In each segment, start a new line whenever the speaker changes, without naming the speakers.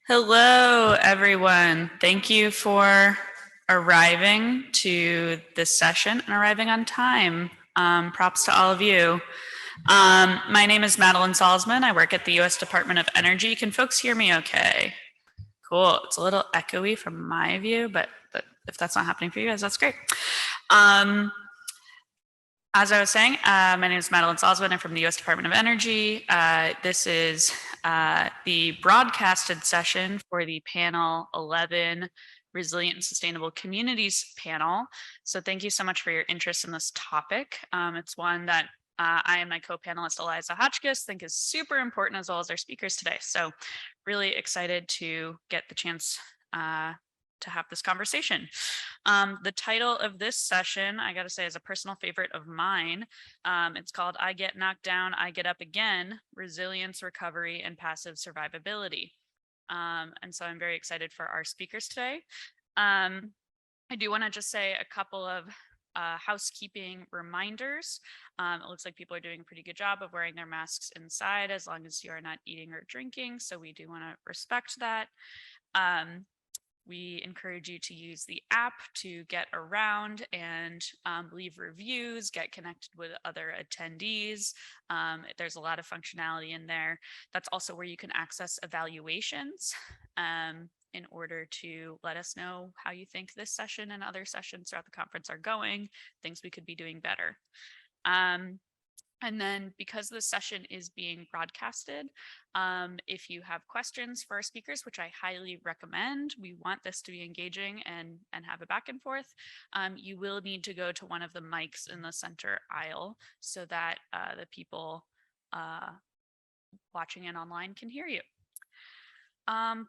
Hello, everyone. Thank you for arriving to this session and arriving on time. Props to all of you. My name is Madeline Salzman. I work at the U.S. Department of Energy. Can folks hear me okay? Cool. It's a little echoey from my view, but if that's not happening for you guys, that's great. As I was saying, my name is Madeline Salzman. I'm from the U.S. Department of Energy. This is the broadcasted session for the panel 11 Resilient and Sustainable Communities panel. So thank you so much for your interest in this topic. It's one that I and my co-panelist Eliza Hotchkiss think is super important, as well as our speakers today. So really excited to get the chance to have this conversation. The title of this session, I gotta say, is a personal favorite of mine. It's called I Get Knocked Down, I Get Up Again, Resilience, Recovery, and Passive Survivability. And so I'm very excited for our speakers today. I do wanna just say a couple of housekeeping reminders. It looks like people are doing a pretty good job of wearing their masks inside as long as you are not eating or drinking. So we do wanna respect that. We encourage you to use the app to get around and leave reviews, get connected with other attendees. There's a lot of functionality in there. That's also where you can access evaluations in order to let us know how you think this session and other sessions throughout the conference are going, things we could be doing better. And then because this session is being broadcasted, if you have questions for our speakers, which I highly recommend, we want this to be engaging and have a back and forth, you will need to go to one of the mics in the center aisle so that the people watching in online can hear you.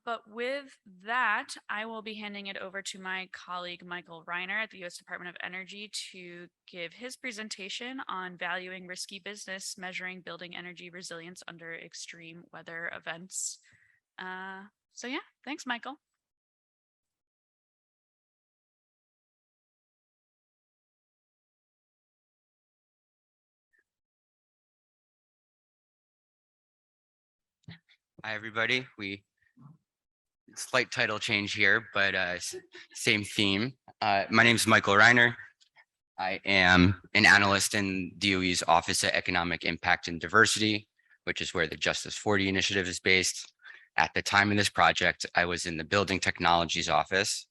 But with that, I will be handing it over to my colleague, Michael Reiner at the U.S. Department of Energy to give his presentation on valuing risky business, measuring building energy resilience under extreme weather events. So yeah, thanks, Michael.
Hi, everybody. Slight title change here, but same theme. My name is Michael Reiner. I am an analyst in DOE's Office of Economic Impact and Diversity, which is where the Justice 40 initiative is based. At the time of this project, I was in the Building Technologies office.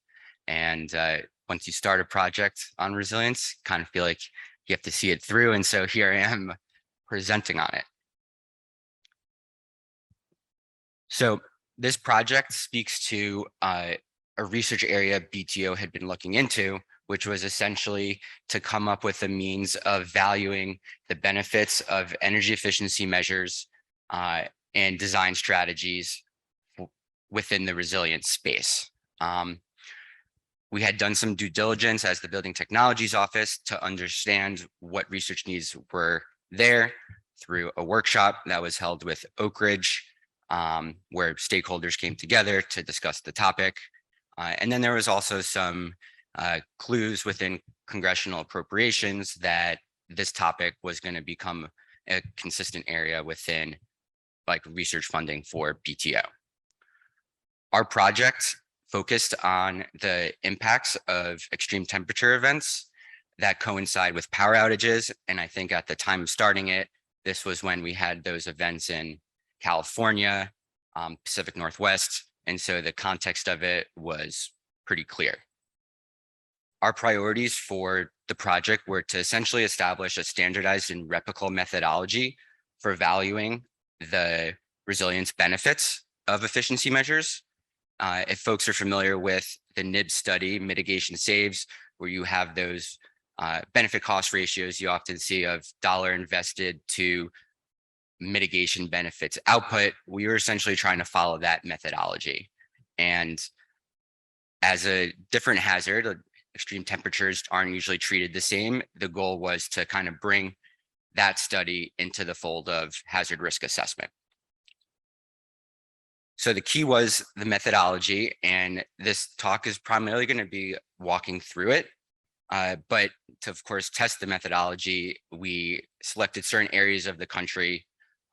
And once you start a project on resilience, kind of feel like you have to see it through. And so here I am presenting on it. So this project speaks to a research area BTO had been looking into, which was essentially to come up with a means of valuing the benefits of energy efficiency measures and design strategies within the resilience space. We had done some due diligence as the Building Technologies Office to understand what research needs were there through a workshop that was held with Oak Ridge, where stakeholders came together to discuss the topic. And then there was also some clues within congressional appropriations that this topic was going to become a consistent area within like research funding for BTO. Our project focused on the impacts of extreme temperature events that coincide with power outages. And I think at the time of starting it, this was when we had those events in California, Pacific Northwest. And so the context of it was pretty clear. Our priorities for the project were to essentially establish a standardized and replicable methodology for valuing the resilience benefits of efficiency measures. If folks are familiar with the NIB study, mitigation saves, where you have those benefit cost ratios you often see of dollar invested to mitigation benefits output, we were essentially trying to follow that methodology. And as a different hazard, extreme temperatures aren't usually treated the same. The goal was to kind of bring that study into the fold of hazard risk assessment. So the key was the methodology, and this talk is primarily going to be walking through it. But to, of course, test the methodology, we selected certain areas of the country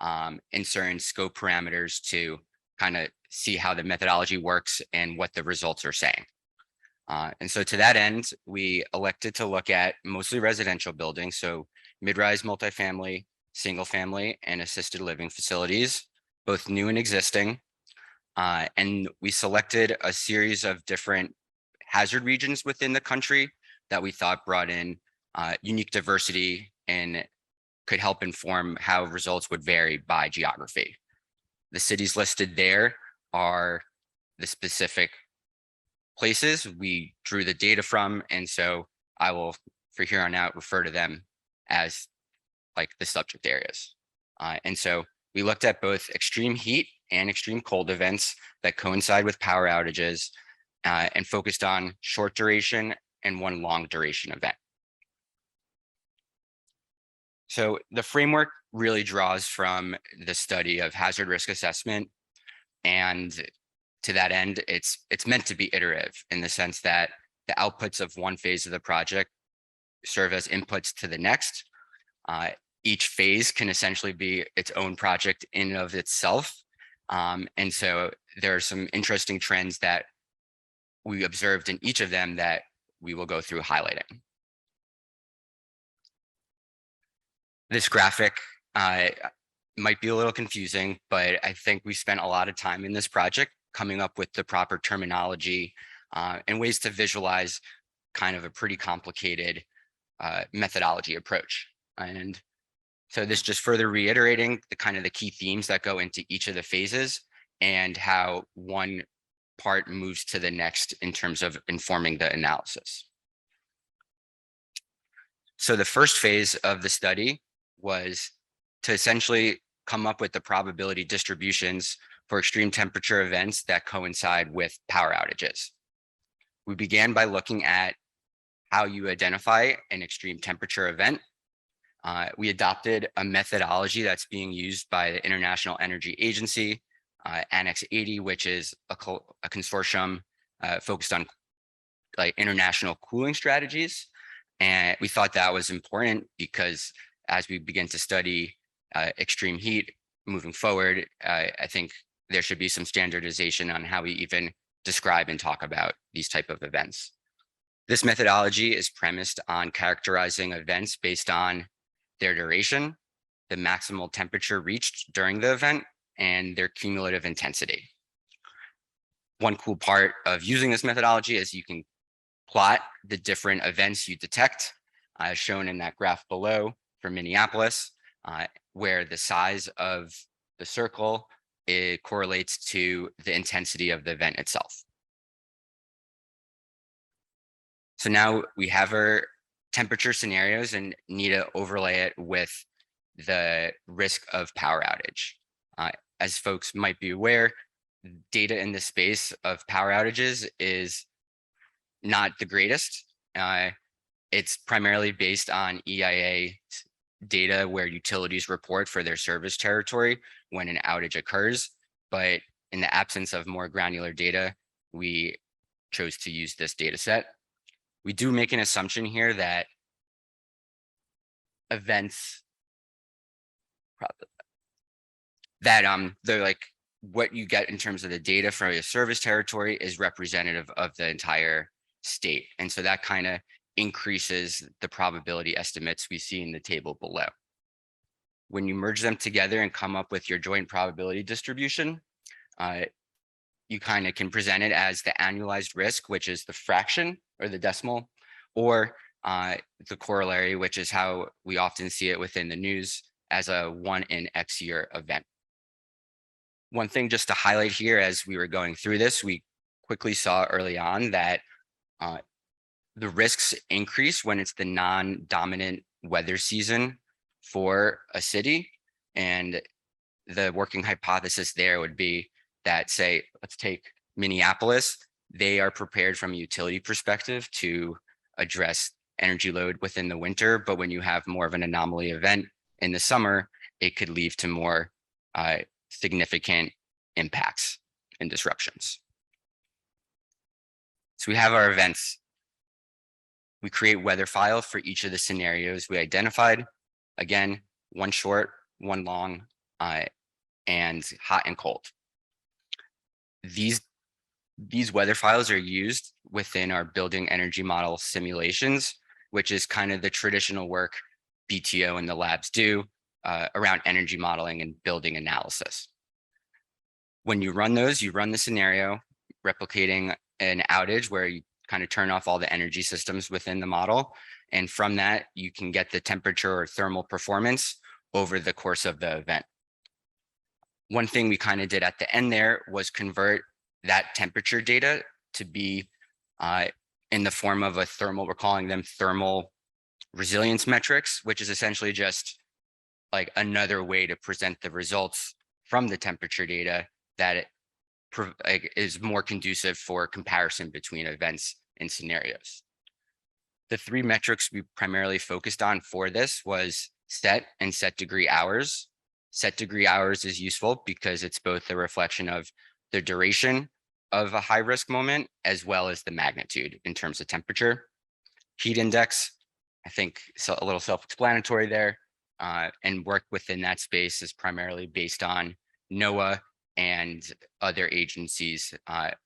and certain scope parameters to kind of see how the methodology works and what the results are saying. And so to that end, we elected to look at mostly residential buildings, so mid-rise multifamily, single family, and assisted living facilities, both new and existing. And we selected a series of different hazard regions within the country that we thought brought in unique diversity and could help inform how results would vary by geography. The cities listed there are the specific places we drew the data from, and so I will, for here on out, refer to them as like the subject areas. And so we looked at both extreme heat and extreme cold events that coincide with power outages, and focused on short duration and one long duration event. So the framework really draws from the study of hazard risk assessment, and to that end, it's meant to be iterative in the sense that the outputs of one phase of the project serve as inputs to the next. Each phase can essentially be its own project in and of itself. And so there are some interesting trends that we observed in each of them that we will go through highlighting. This graphic might be a little confusing, but I think we spent a lot of time in this project coming up with the proper terminology and ways to visualize kind of a pretty complicated methodology approach. And so this just further reiterating the kind of the key themes that go into each of the phases and how one part moves to the next in terms of informing the analysis. So the first phase of the study was to essentially come up with the probability distributions for extreme temperature events that coincide with power outages. We began by looking at how you identify an extreme temperature event. We adopted a methodology that's being used by the International Energy Agency, Annex 80, which is a consortium focused on like international cooling strategies. And we thought that was important because as we begin to study extreme heat moving forward, I think there should be some standardization on how we even describe and talk about these type of events. This methodology is premised on characterizing events based on their duration, the maximal temperature reached during the event, and their cumulative intensity. One cool part of using this methodology is you can plot the different events you detect, as shown in that graph below for Minneapolis, where the size of the circle it correlates to the intensity of the event itself. So now we have our temperature scenarios and need to overlay it with the risk of power outage. As folks might be aware, data in the space of power outages is not the greatest. It's primarily based on EIA data where utilities report for their service territory when an outage occurs. But in the absence of more granular data, we chose to use this data set. We do make an assumption here that events they're like what you get in terms of the data from a service territory is representative of the entire state. And so that kind of increases the probability estimates we see in the table below. When you merge them together and come up with your joint probability distribution, you kind of can present it as the annualized risk, which is the fraction or the decimal, or the corollary, which is how we often see it within the news as a 1 in X year event. One thing just to highlight here as we were going through this, we quickly saw early on that the risks increase when it's the non-dominant weather season for a city. And the working hypothesis there would be that, say, let's take Minneapolis, they are prepared from a utility perspective to address energy load within the winter. But when you have more of an anomaly event in the summer, it could lead to more significant impacts and disruptions. So we have our events. We create weather files for each of the scenarios we identified. Again, one short, one long, and hot and cold. these weather files are used within our building energy model simulations, which is kind of the traditional work BTO and the labs do around energy modeling and building analysis. When you run those, you run the scenario replicating an outage where you kind of turn off all the energy systems within the model. And from that, you can get the temperature or thermal performance over the course of the event. One thing we kind of did at the end there was convert that temperature data to be in the form of a thermal, we're calling them thermal resilience metrics, which is essentially just like another way to present the results from the temperature data that is more conducive for comparison between events and scenarios. The three metrics we primarily focused on for this was set and set degree hours. Set degree hours is useful because it's both a reflection of the duration of a high risk moment as well as the magnitude in terms of temperature. Heat index, I think so a little self-explanatory there, and work within that space is primarily based on NOAA and other agencies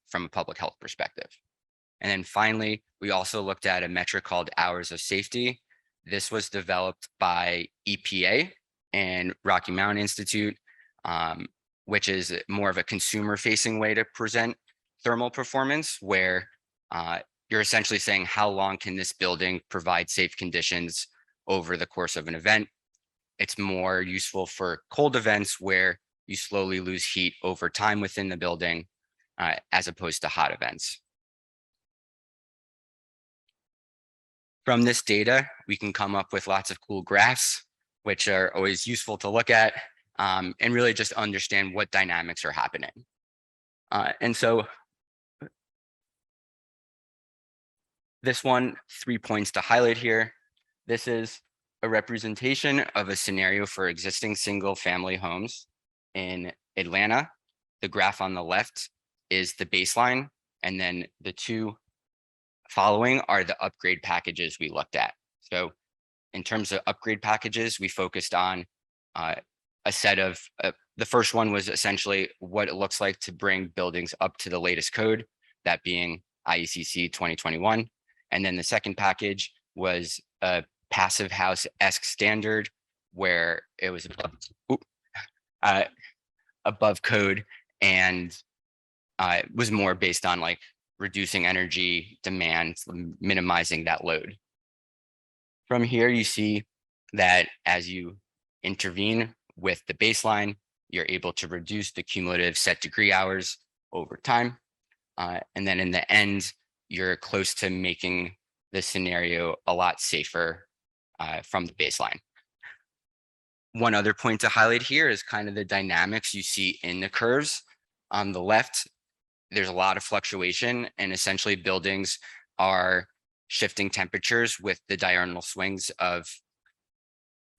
from a public health perspective. And then finally, we also looked at a metric called hours of safety. This was developed by EPA and Rocky Mountain Institute, which is more of a consumer-facing way to present thermal performance, where you're essentially saying how long can this building provide safe conditions over the course of an event. It's more useful for cold events where you slowly lose heat over time within the building, as opposed to hot events. From this data, we can come up with lots of cool graphs, which are always useful to look at, and really just understand what dynamics are happening. And so this one, 3 points to highlight here. This is a representation of a scenario for existing single family homes in Atlanta. The graph on the left is the baseline, and then the two following are the upgrade packages we looked at. So in terms of upgrade packages, we focused on a set of, the first one was essentially what it looks like to bring buildings up to the latest code, that being IECC 2021. And then the second package was a passive house-esque standard where it was above code and was more based on like reducing energy demand, minimizing that load. From here, you see that as you intervene with the baseline, you're able to reduce the cumulative set degree hours over time. And then in the end, you're close to making the scenario a lot safer from the baseline. One other point to highlight here is kind of the dynamics you see in the curves. On the left, there's a lot of fluctuation, and essentially buildings are shifting temperatures with the diurnal swings of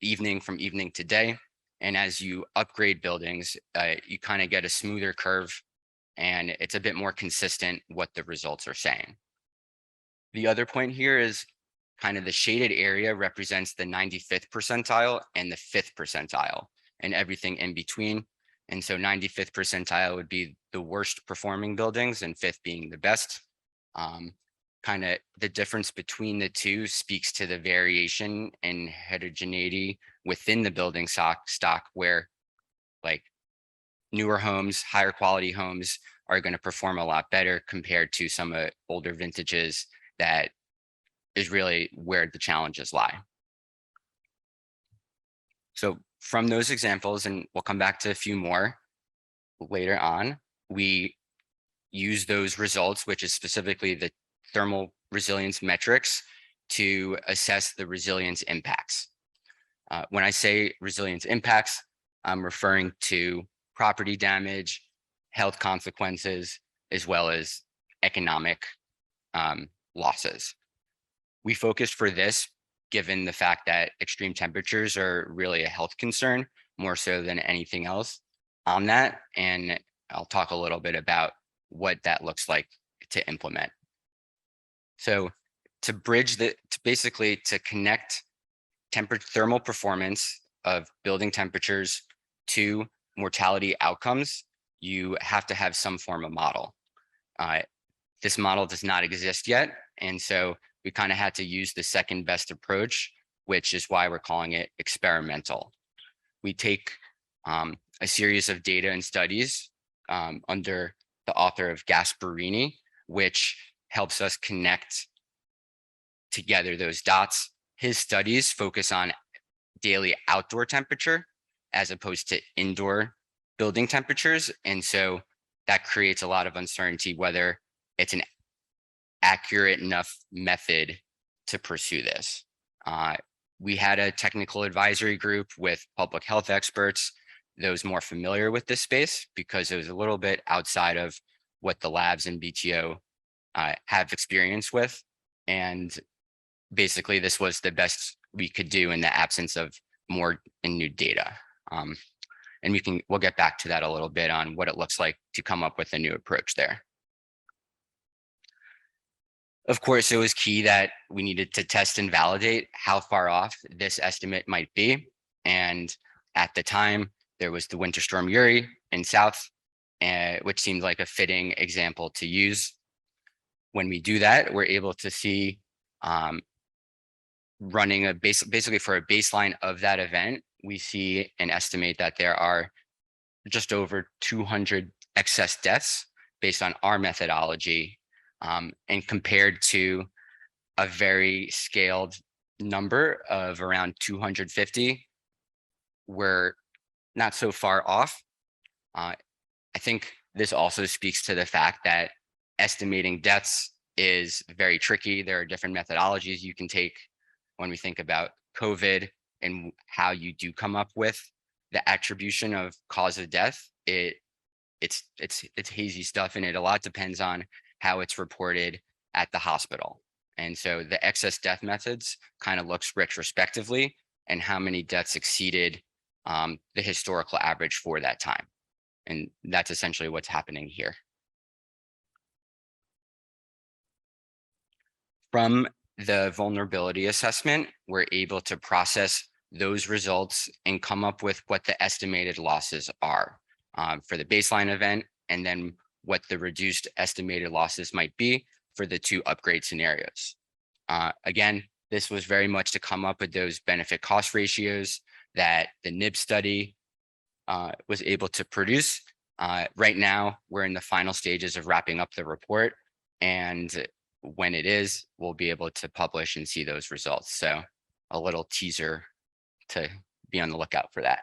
evening from evening to day. And as you upgrade buildings, you kind of get a smoother curve, and it's a bit more consistent what the results are saying. The other point here is kind of the shaded area represents the 95th percentile and the 5th percentile and everything in between. And so 95th percentile would be the worst performing buildings and 5th being the best. Kind of the difference between the two speaks to the variation and heterogeneity within the building stock, where like newer homes, higher quality homes are going to perform a lot better compared to some older vintages. That is really where the challenges lie. So from those examples, and we'll come back to a few more later on, we use those results, which is specifically the thermal resilience metrics, to assess the resilience impacts. When I say resilience impacts, I'm referring to property damage, health consequences, as well as economic losses. We focused for this, given the fact that extreme temperatures are really a health concern, more so than anything else on that. And I'll talk a little bit about what that looks like to implement. So to bridge basically to connect thermal performance of building temperatures to mortality outcomes, you have to have some form of model. This model does not exist yet. And so we kind of had to use the second best approach, which is why we're calling it experimental. We take a series of data and studies under the author of Gasparini, which helps us connect together those dots. His studies focus on daily outdoor temperature as opposed to indoor building temperatures. And so that creates a lot of uncertainty whether it's an accurate enough method to pursue this. We had a technical advisory group with public health experts, those more familiar with this space, because it was a little bit outside of what the labs and BTO have experience with. And basically, this was the best we could do in the absence of more and new data. And we'll get back to that a little bit on what it looks like to come up with a new approach there. Of course, it was key that we needed to test and validate how far off this estimate might be. And at the time, there was the Winter Storm Uri in South, which seemed like a fitting example to use. When we do that, we're able to see running basically for a baseline of that event, we see and estimate that there are just over 200 excess deaths based on our methodology, and compared to a very scaled number of around 250, we're not so far off. I think this also speaks to the fact that estimating deaths is very tricky. There are different methodologies you can take when we think about COVID and how you do come up with the attribution of cause of death. It's hazy stuff, and it a lot depends on how it's reported at the hospital. And so the excess death methods kind of looks retrospectively and how many deaths exceeded the historical average for that time. And that's essentially what's happening here. From the vulnerability assessment, we're able to process those results and come up with what the estimated losses are for the baseline event, and then what the reduced estimated losses might be for the two upgrade scenarios. Again, this was very much to come up with those benefit cost ratios that the NIB study was able to produce. Right now, we're in the final stages of wrapping up the report, and when it is, we'll be able to publish and see those results. So a little teaser to be on the lookout for that.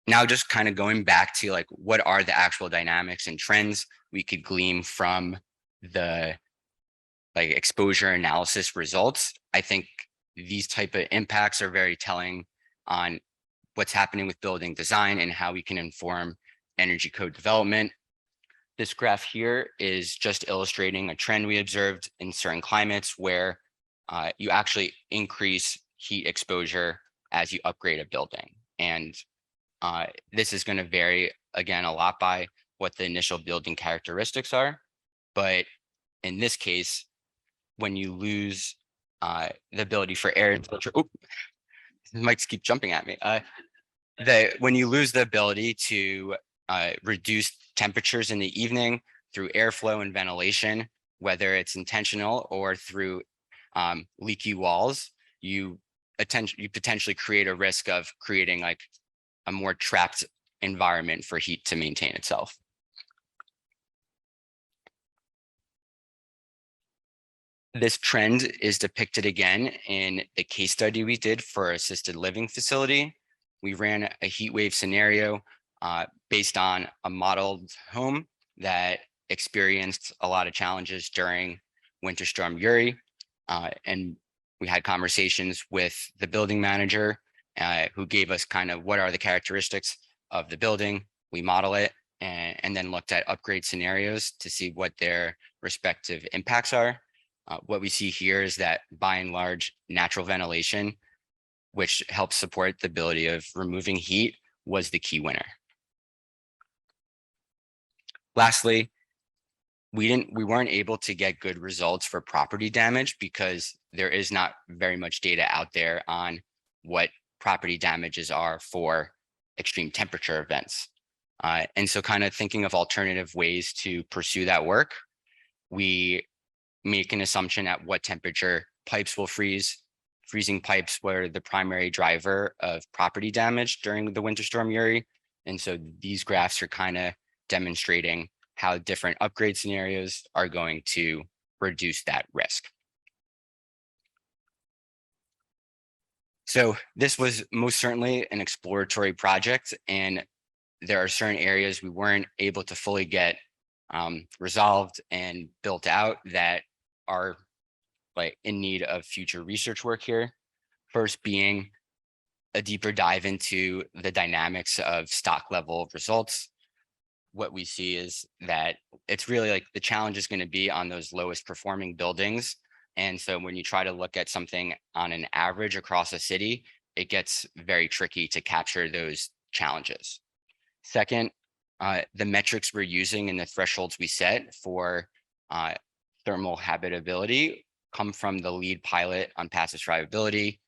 Now, just kind of going back to like, what are the actual dynamics and trends we could glean from the like exposure analysis results? I think these type of impacts are very telling on what's happening with building design and how we can inform energy code development. This graph here is just illustrating a trend we observed in certain climates where you actually increase heat exposure as you upgrade a building. And this is going to vary, again, a lot by what the initial building characteristics are. But in this case, when you lose the ability for air filter, mics keep jumping at me. When you lose the ability to reduce temperatures in the evening through airflow and ventilation, whether it's intentional or through leaky walls, you potentially create a risk of creating like a more trapped environment for heat to maintain itself. This trend is depicted again in the case study we did for assisted living facility. We ran a heat wave scenario based on a modeled home that experienced a lot of challenges during Winter Storm Uri. And we had conversations with the building manager who gave us kind of what are the characteristics of the building. We model it and then looked at upgrade scenarios to see what their respective impacts are. What we see here is that by and large, natural ventilation, which helps support the ability of removing heat, was the key winner. Lastly, we weren't able to get good results for property damage because there is not very much data out there on what property damages are for extreme temperature events. And so kind of thinking of alternative ways to pursue that work, we make an assumption at what temperature pipes will freeze. Freezing pipes were the primary driver of property damage during the winter storm Uri. And so these graphs are kind of demonstrating how different upgrade scenarios are going to reduce that risk. So this was most certainly an exploratory project, and there are certain areas we weren't able to fully get resolved and built out that are like in need of future research work here. First being a deeper dive into the dynamics of stock level results. What we see is that it's really like the challenge is going to be on those lowest performing buildings. And so when you try to look at something on an average across a city, it gets very tricky to capture those challenges. Second, the metrics we're using and the thresholds we set for thermal habitability come from the lead pilot on passive survivability.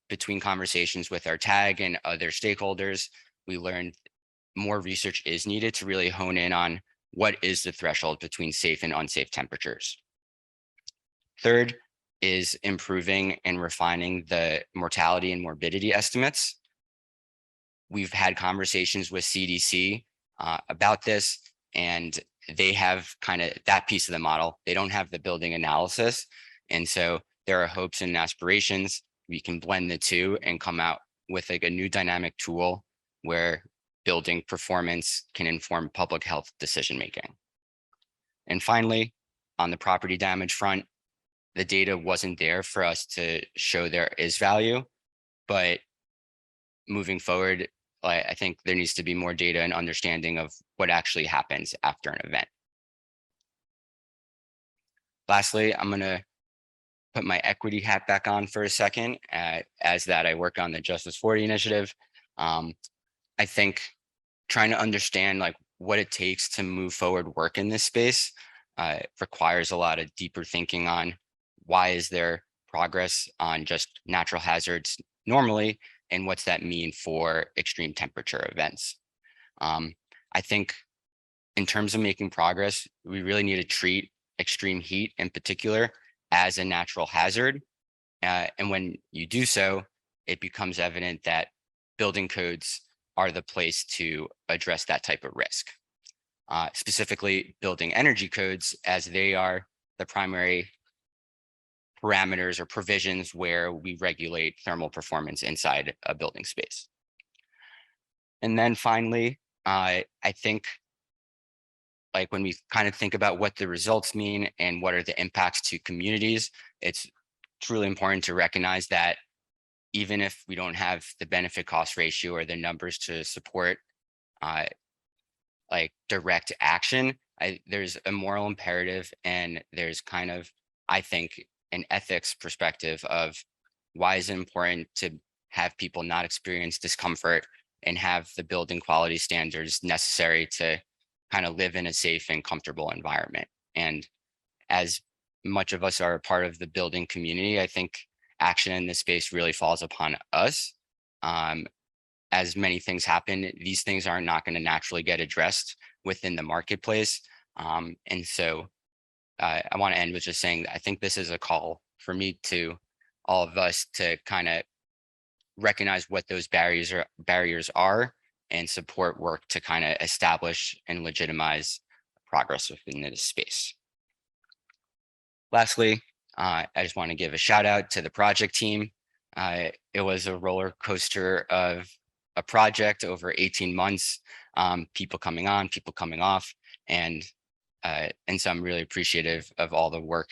Between conversations with our tag and other stakeholders, we learned more research is needed to really hone in on what is the threshold between safe and unsafe temperatures. Third is improving and refining the mortality and morbidity estimates. We've had conversations with CDC about this, and they have kind of that piece of the model. They don't have the building analysis. And so there are hopes and aspirations. We can blend the two and come out with like a new dynamic tool where building performance can inform public health decision-making. And finally, on the property damage front, the data wasn't there for us to show there is value, but moving forward, I think there needs to be more data and understanding of what actually happens after an event. Lastly, I'm going to put my equity hat back on for a second. As that, I work on the Justice 40 initiative. I think trying to understand like what it takes to move forward work in this space requires a lot of deeper thinking on why is there progress on just natural hazards normally, and what's that mean for extreme temperature events. I think in terms of making progress, we really need to treat extreme heat in particular as a natural hazard. And when you do so, it becomes evident that building codes are the place to address that type of risk. Specifically building energy codes, as they are the primary parameters or provisions where we regulate thermal performance inside a building space. And then finally, I think like when we kind of think about what the results mean and what are the impacts to communities, it's truly important to recognize that even if we don't have the benefit cost ratio or the numbers to support like direct action, there's a moral imperative, and there's kind of, I think, an ethics perspective of why is it important to have people not experience discomfort and have the building quality standards necessary to kind of live in a safe and comfortable environment. And as much of us are a part of the building community, I think action in this space really falls upon us. As many things happen, these things are not going to naturally get addressed within the marketplace. And so I want to end with just saying that I think this is a call for me to all of us to kind of recognize what those barriers are and support work to kind of establish and legitimize progress within this space. Lastly, I just want to give a shout out to the project team. It was a roller coaster of a project over 18 months, people coming on, people coming off, and so I'm really appreciative of all the work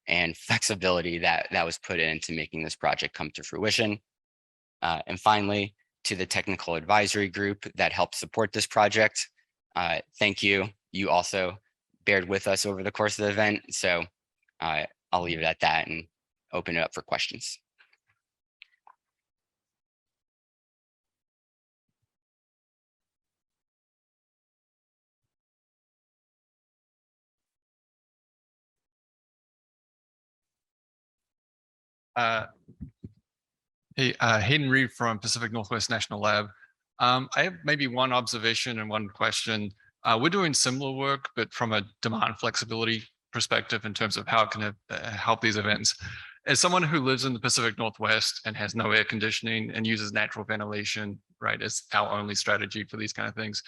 and flexibility that was put into making this project come to fruition. And finally, to the technical advisory group that helped support this project, thank you. You also bared with us over the course of the event. So I'll leave it at that and open it up for questions.
Hey, Hayden Reed from Pacific Northwest National Lab. I have maybe one observation and one question. We're doing similar work, but from a demand flexibility perspective in terms of how it can help these events. As someone who lives in the Pacific Northwest and has no air conditioning and uses natural ventilation, right, as our only strategy for these kind of things,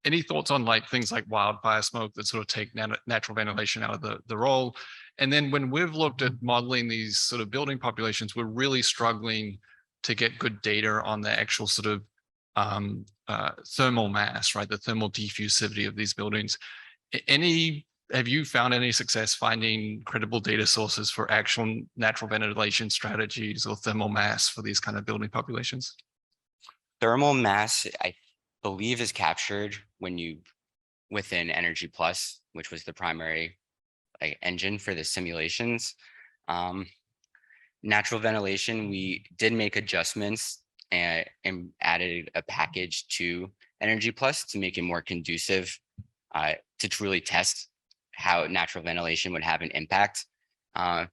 any thoughts on like things like wildfire smoke that sort of take natural ventilation out of the role? And then when we've looked at modeling these sort of building populations, we're really struggling to get good data on the actual sort of thermal mass, right? The thermal diffusivity of these buildings. Have you found any success finding credible data sources for actual natural ventilation strategies or thermal mass for these kind of building populations?
Thermal mass, I believe, is captured within Energy Plus, which was the primary engine for the simulations. Natural ventilation, we did make adjustments and added a package to Energy Plus to make it more conducive to truly test how natural ventilation would have an impact. I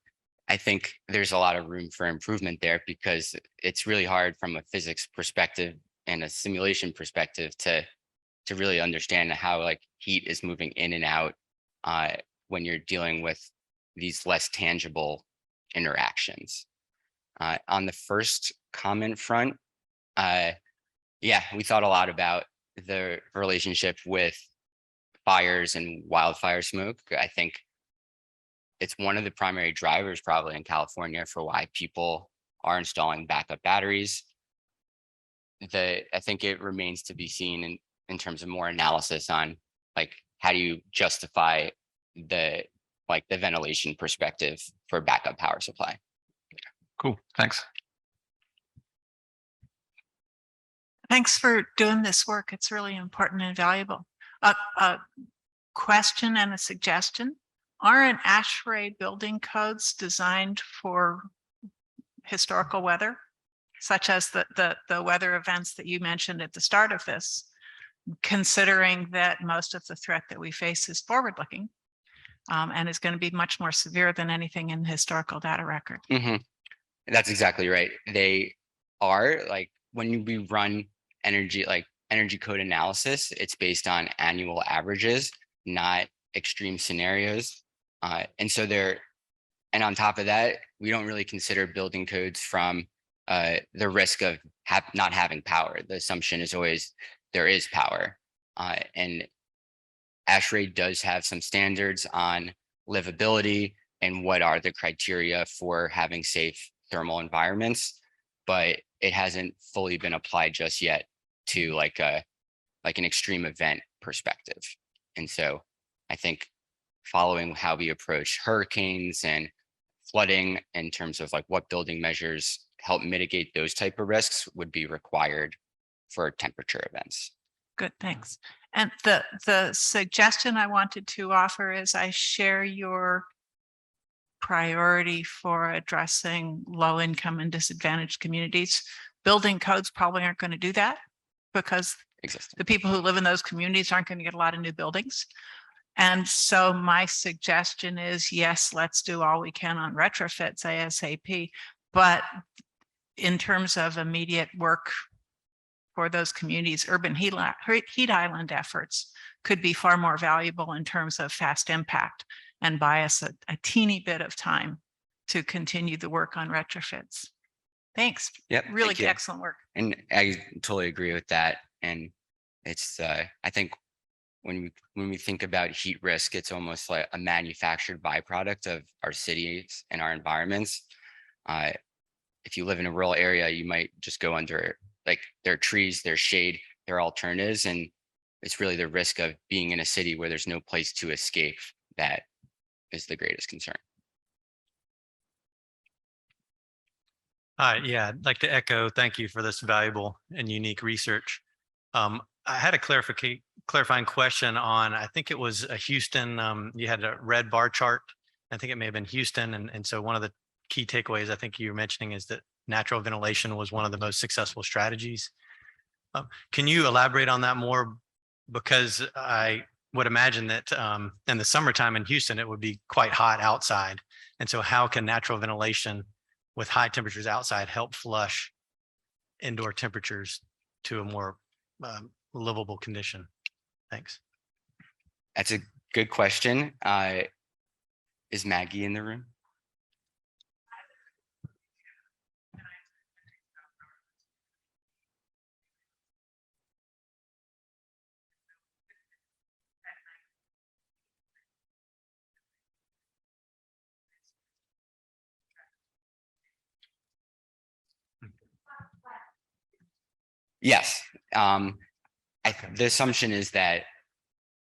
think there's a lot of room for improvement there because it's really hard from a physics perspective and a simulation perspective to really understand how like heat is moving in and out when you're dealing with these less tangible interactions. On the first comment front, yeah, we thought a lot about the relationship with fires and wildfire smoke. I think it's one of the primary drivers probably in California for why people are installing backup batteries. I think it remains to be seen in terms of more analysis on like how do you justify the ventilation perspective for backup power supply.
Cool, thanks.
Thanks for doing this work. It's really important and valuable. A question and a suggestion. Aren't ASHRAE building codes designed for historical weather, such as the weather events that you mentioned at the start of this, considering that most of the threat that we face is forward-looking and is going to be much more severe than anything in the historical data record?
That's exactly right. They are like when we run energy code analysis, it's based on annual averages, not extreme scenarios. And on top of that, we don't really consider building codes from the risk of not having power. The assumption is always there is power. And ASHRAE does have some standards on livability and what are the criteria for having safe thermal environments, but it hasn't fully been applied just yet to like an extreme event perspective. And so I think following how we approach hurricanes and flooding in terms of like what building measures help mitigate those type of risks would be required for temperature events.
Good, thanks. And the suggestion I wanted to offer is I share your priority for addressing low income and disadvantaged communities. Building codes probably aren't going to do that because the people who live in those communities aren't going to get a lot of new buildings. And so my suggestion is, yes, let's do all we can on retrofits ASAP, but in terms of immediate work for those communities, urban heat island efforts could be far more valuable in terms of fast impact and buy us a teeny bit of time to continue the work on retrofits. Thanks.
Yep.
Really excellent work.
And I totally agree with that. And it's, I think when we think about heat risk, it's almost like a manufactured byproduct of our cities and our environments. If you live in a rural area, you might just go under, like there are trees, there's shade, there are alternatives. And it's really the risk of being in a city where there's no place to escape that is the greatest concern.
Hi, yeah, I'd like to echo, thank you for this valuable and unique research. I had a clarifying question on, I think it was a Houston, you had a red bar chart. I think it may have been Houston. And so one of the key takeaways I think you were mentioning is that natural ventilation was one of the most successful strategies. Can you elaborate on that more? Because I would imagine that in the summertime in Houston, it would be quite hot outside. And so how can natural ventilation with high temperatures outside help flush indoor temperatures to a more livable condition? Thanks.
That's a good question. Is Maggie in the room? Yes. The assumption is that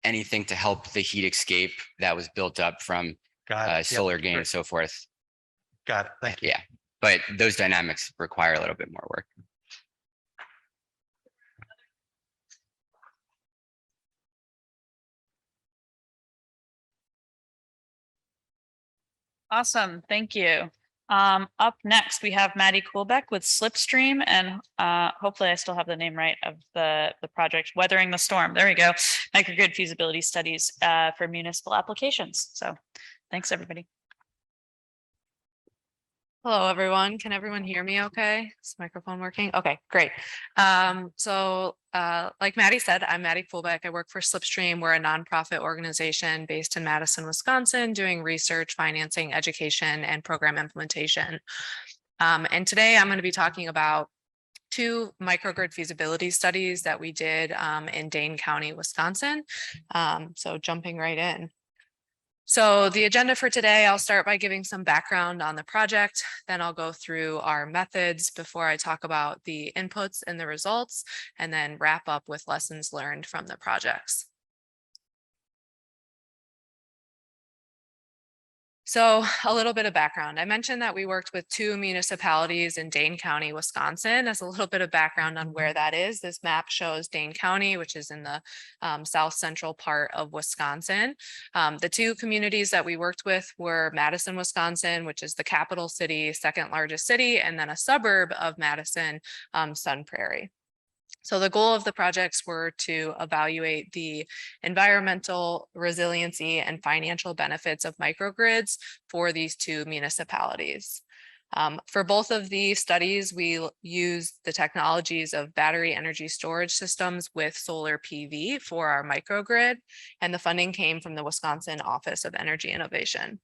anything to help the heat escape that was built up from
Got it. Yep,
solar gain and
great.
so forth.
Got it. Thank you.
Yeah, but those dynamics require a little bit more work.
Awesome, thank you. Up next, we have Maddie Coolbeck with Slipstream, and hopefully I still have the name right of the project, Weathering the Storm. There we go. Microgrid feasibility studies for municipal applications. So thanks, everybody.
Hello, everyone. Can everyone hear me okay? Is the microphone working? Okay, great. Like Maddie said, I'm Maddie Poolbeck. I work for Slipstream. We're a nonprofit organization based in Madison, Wisconsin, doing research, financing, education, and program implementation. And today I'm going to be talking about 2 microgrid feasibility studies that we did in Dane County, Wisconsin. So jumping right in. So the agenda for today, I'll start by giving some background on the project, then I'll go through our methods before I talk about the inputs and the results, and then wrap up with lessons learned from the projects. So a little bit of background. I mentioned that we worked with 2 municipalities in Dane County, Wisconsin. As a little bit of background on where that is, this map shows Dane County, which is in the south central part of Wisconsin. The 2 communities that we worked with were Madison, Wisconsin, which is the capital city, second largest city, and then a suburb of Madison, Sun Prairie. So the goal of the projects were to evaluate the environmental resiliency and financial benefits of microgrids for these 2 municipalities. For both of these studies, we used the technologies of battery energy storage systems with solar PV for our microgrid, and the funding came from the Wisconsin Office of Energy Innovation.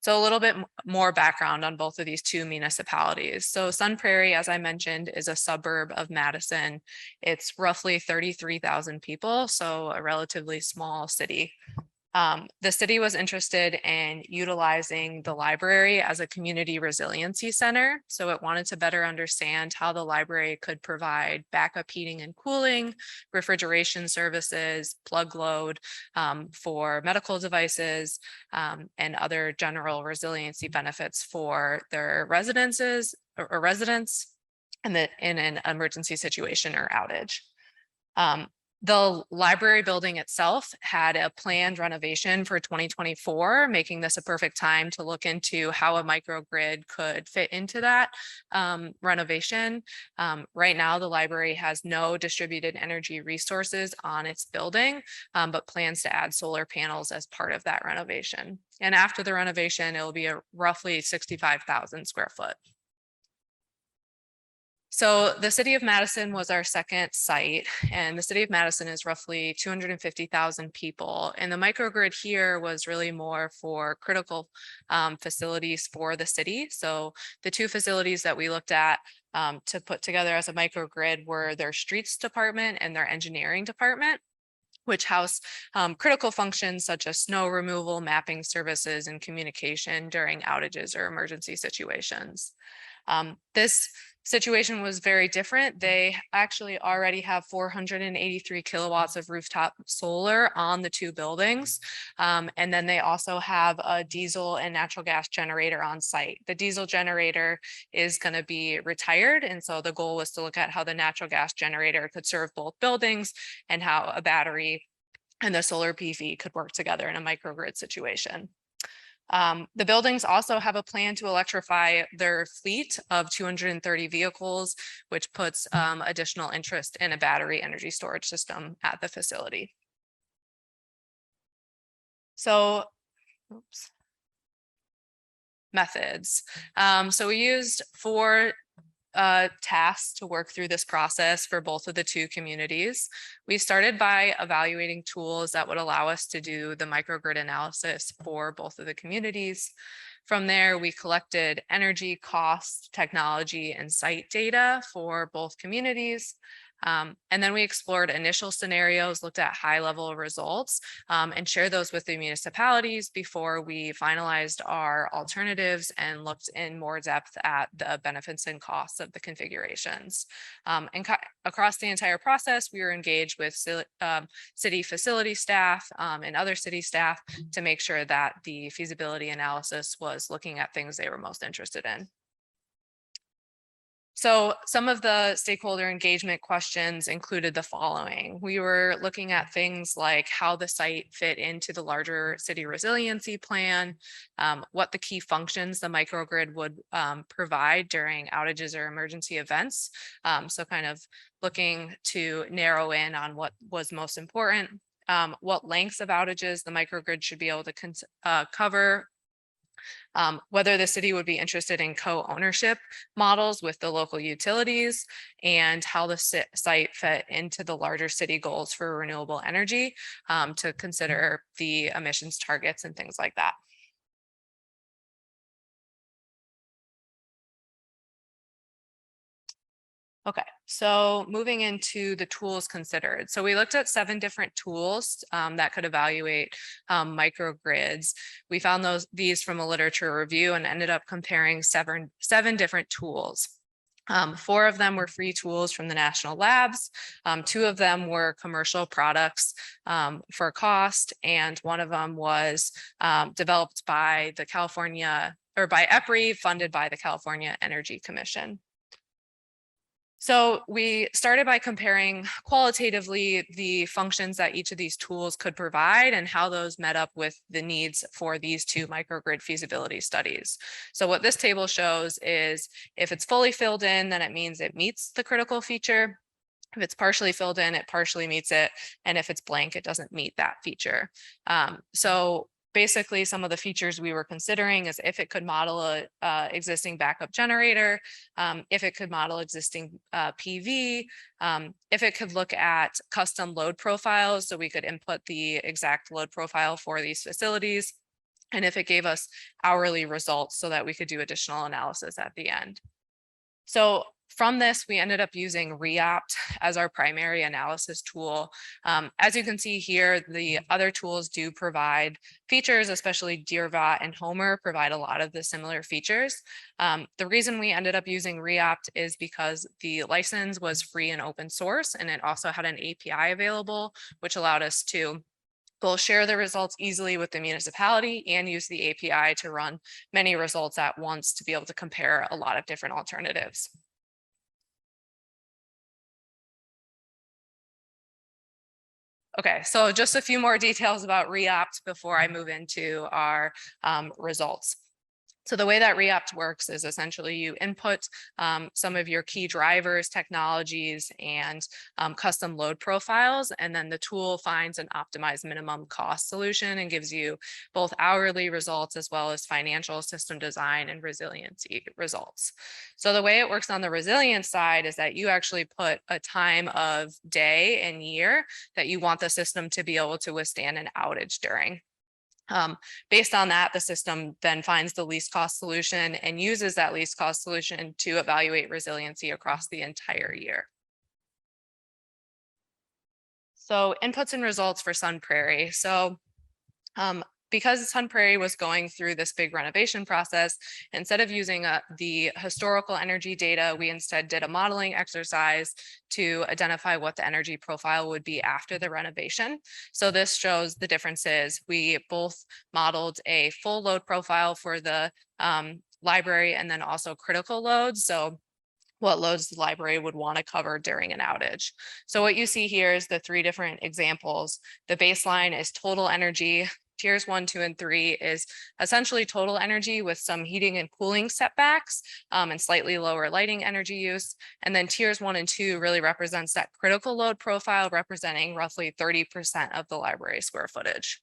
So a little bit more background on both of these 2 municipalities. So Sun Prairie, as I mentioned, is a suburb of Madison. It's roughly 33,000 people, so a relatively small city. The city was interested in utilizing the library as a community resiliency center. So it wanted to better understand how the library could provide backup heating and cooling, refrigeration services, plug load for medical devices, and other general resiliency benefits for their residences or residents in an emergency situation or outage. The library building itself had a planned renovation for 2024, making this a perfect time to look into how a microgrid could fit into that renovation. Right now, the library has no distributed energy resources on its building, but plans to add solar panels as part of that renovation. And after the renovation, it will be a roughly 65,000 square foot. So the city of Madison was our second site, and the city of Madison is roughly 250,000 people. And the microgrid here was really more for critical facilities for the city. So the 2 facilities that we looked at to put together as a microgrid were their streets department and their engineering department, which house critical functions such as snow removal, mapping services, and communication during outages or emergency situations. This situation was very different. They actually already have 483 kilowatts of rooftop solar on the 2 buildings. And then they also have a diesel and natural gas generator on site. The diesel generator is going to be retired. And so the goal was to look at how the natural gas generator could serve both buildings and how a battery and the solar PV could work together in a microgrid situation. The buildings also have a plan to electrify their fleet of 230 vehicles, which puts additional interest in a battery energy storage system at the facility. So, methods. So we used 4 tasks to work through this process for both of the two communities. We started by evaluating tools that would allow us to do the microgrid analysis for both of the communities. From there, we collected energy, cost, technology, and site data for both communities. And then we explored initial scenarios, looked at high-level results, and shared those with the municipalities before we finalized our alternatives and looked in more depth at the benefits and costs of the configurations. Across the entire process, we were engaged with city facility staff and other city staff to make sure that the feasibility analysis was looking at things they were most interested in. So some of the stakeholder engagement questions included the following. We were looking at things like how the site fit into the larger city resiliency plan, what the key functions the microgrid would provide during outages or emergency events. So kind of looking to narrow in on what was most important, what lengths of outages the microgrid should be able to cover, whether the city would be interested in co-ownership models with the local utilities, and how the site fit into the larger city goals for renewable energy, to consider the emissions targets and things like that. Okay, so moving into the tools considered. So we looked at 7 different tools that could evaluate microgrids. We found these from a literature review and ended up comparing seven different tools. 4 of them were free tools from the national labs. 2 of them were commercial products for cost, and 1 of them was developed by the California, or by EPRI, funded by the California Energy Commission. So we started by comparing qualitatively the functions that each of these tools could provide and how those met up with the needs for these 2 microgrid feasibility studies. So what this table shows is if it's fully filled in, then it means it meets the critical feature. If it's partially filled in, it partially meets it. And if it's blank, it doesn't meet that feature. So basically, some of the features we were considering is if it could model a existing backup generator, if it could model existing PV, if it could look at custom load profiles, so we could input the exact load profile for these facilities, and if it gave us hourly results so that we could do additional analysis at the end. So from this, we ended up using REOPT as our primary analysis tool. As you can see here, the other tools do provide features, especially DeerVot and Homer provide a lot of the similar features. The reason we ended up using REOPT is because the license was free and open source, and it also had an API available, which allowed us to both share the results easily with the municipality and use the API to run many results at once to be able to compare a lot of different alternatives. Okay, so just a few more details about REOPT before I move into our results. So the way that REOPT works is essentially you input some of your key drivers, technologies, and custom load profiles, and then the tool finds an optimized minimum cost solution and gives you both hourly results as well as financial system design and resiliency results. So the way it works on the resilience side is that you actually put a time of day and year that you want the system to be able to withstand an outage during. Based on that, the system then finds the least cost solution and uses that least cost solution to evaluate resiliency across the entire year. So inputs and results for Sun Prairie. So because Sun Prairie was going through this big renovation process, instead of using the historical energy data, we instead did a modeling exercise to identify what the energy profile would be after the renovation. So this shows the differences. We both modeled a full load profile for the library and then also critical loads. So what loads the library would want to cover during an outage. So what you see here is the 3 different examples. The baseline is total energy. Tiers 1, 2, and 3 is essentially total energy with some heating and cooling setbacks and slightly lower lighting energy use. And then tiers 1 and 2 really represents that critical load profile, representing roughly 30% of the library square footage.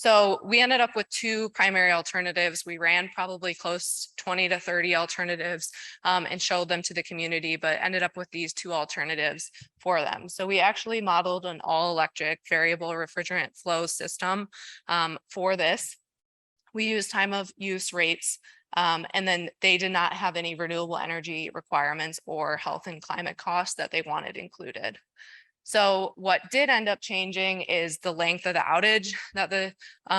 So we ended up with two primary alternatives. We ran probably close 20 to 30 alternatives and showed them to the community, but ended up with these two alternatives for them. So we actually modeled an all electric variable refrigerant flow system for this. We used time of use rates, and then they did not have any renewable energy requirements or health and climate costs that they wanted included. So what did end up changing is the length of the outage that the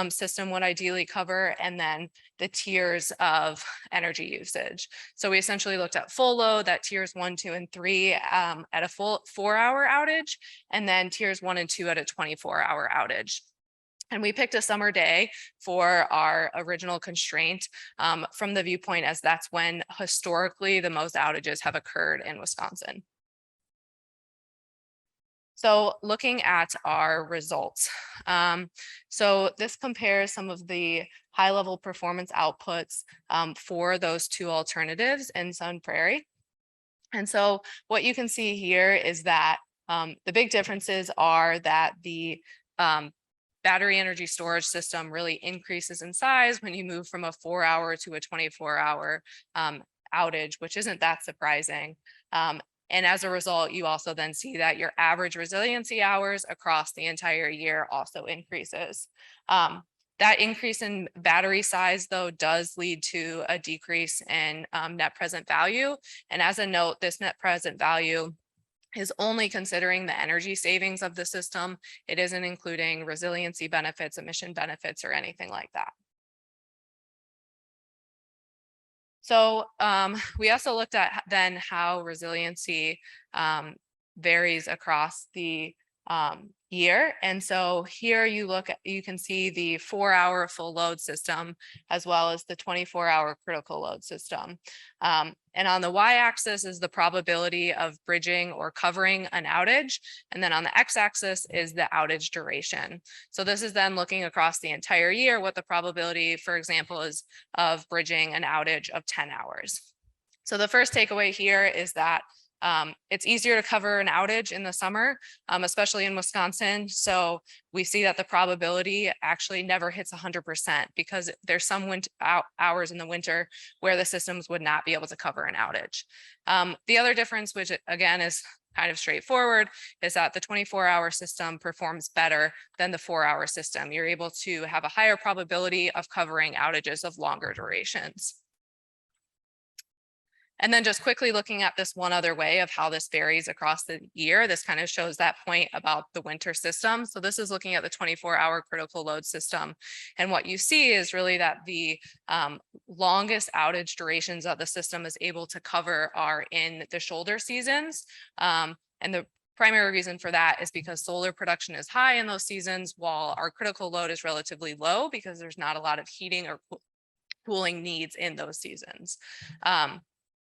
system would ideally cover, and then the tiers of energy usage. So we essentially looked at full load, that tiers 1, 2, and 3 at a full 4-hour outage, and then tiers 1 and 2 at a 24-hour outage. And we picked a summer day for our original constraint from the viewpoint as that's when historically the most outages have occurred in Wisconsin. So looking at our results. So this compares some of the high level performance outputs for those two alternatives in Sun Prairie. And so what you can see here is that the big differences are that the battery energy storage system really increases in size when you move from a 4-hour to a 24-hour outage, which isn't that surprising. And as a result, you also then see that your average resiliency hours across the entire year also increases. That increase in battery size, though, does lead to a decrease in net present value. And as a note, this net present value is only considering the energy savings of the system. It isn't including resiliency benefits, emission benefits, or anything like that. So we also looked at then how resiliency varies across the year. And so here you can see the 4-hour full load system as well as the 24-hour critical load system. And on the y-axis is the probability of bridging or covering an outage. And then on the x-axis is the outage duration. So this is then looking across the entire year what the probability, for example, is of bridging an outage of 10 hours. So the first takeaway here is that it's easier to cover an outage in the summer, especially in Wisconsin. So we see that the probability actually never hits 100% because there's some hours in the winter where the systems would not be able to cover an outage. The other difference, which again is kind of straightforward, is that the 24-hour system performs better than the 4-hour system. You're able to have a higher probability of covering outages of longer durations. And then just quickly looking at this one other way of how this varies across the year, this kind of shows that point about the winter system. So this is looking at the 24-hour critical load system. And what you see is really that the longest outage durations that the system is able to cover are in the shoulder seasons. And the primary reason for that is because solar production is high in those seasons, while our critical load is relatively low because there's not a lot of heating or cooling needs in those seasons.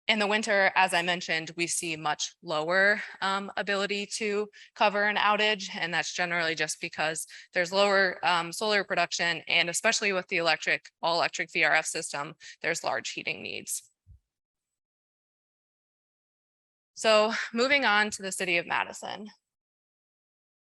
In the winter, as I mentioned, we see much lower ability to cover an outage, and that's generally just because there's lower solar production, and especially with the all electric VRF system, there's large heating needs. So moving on to the city of Madison.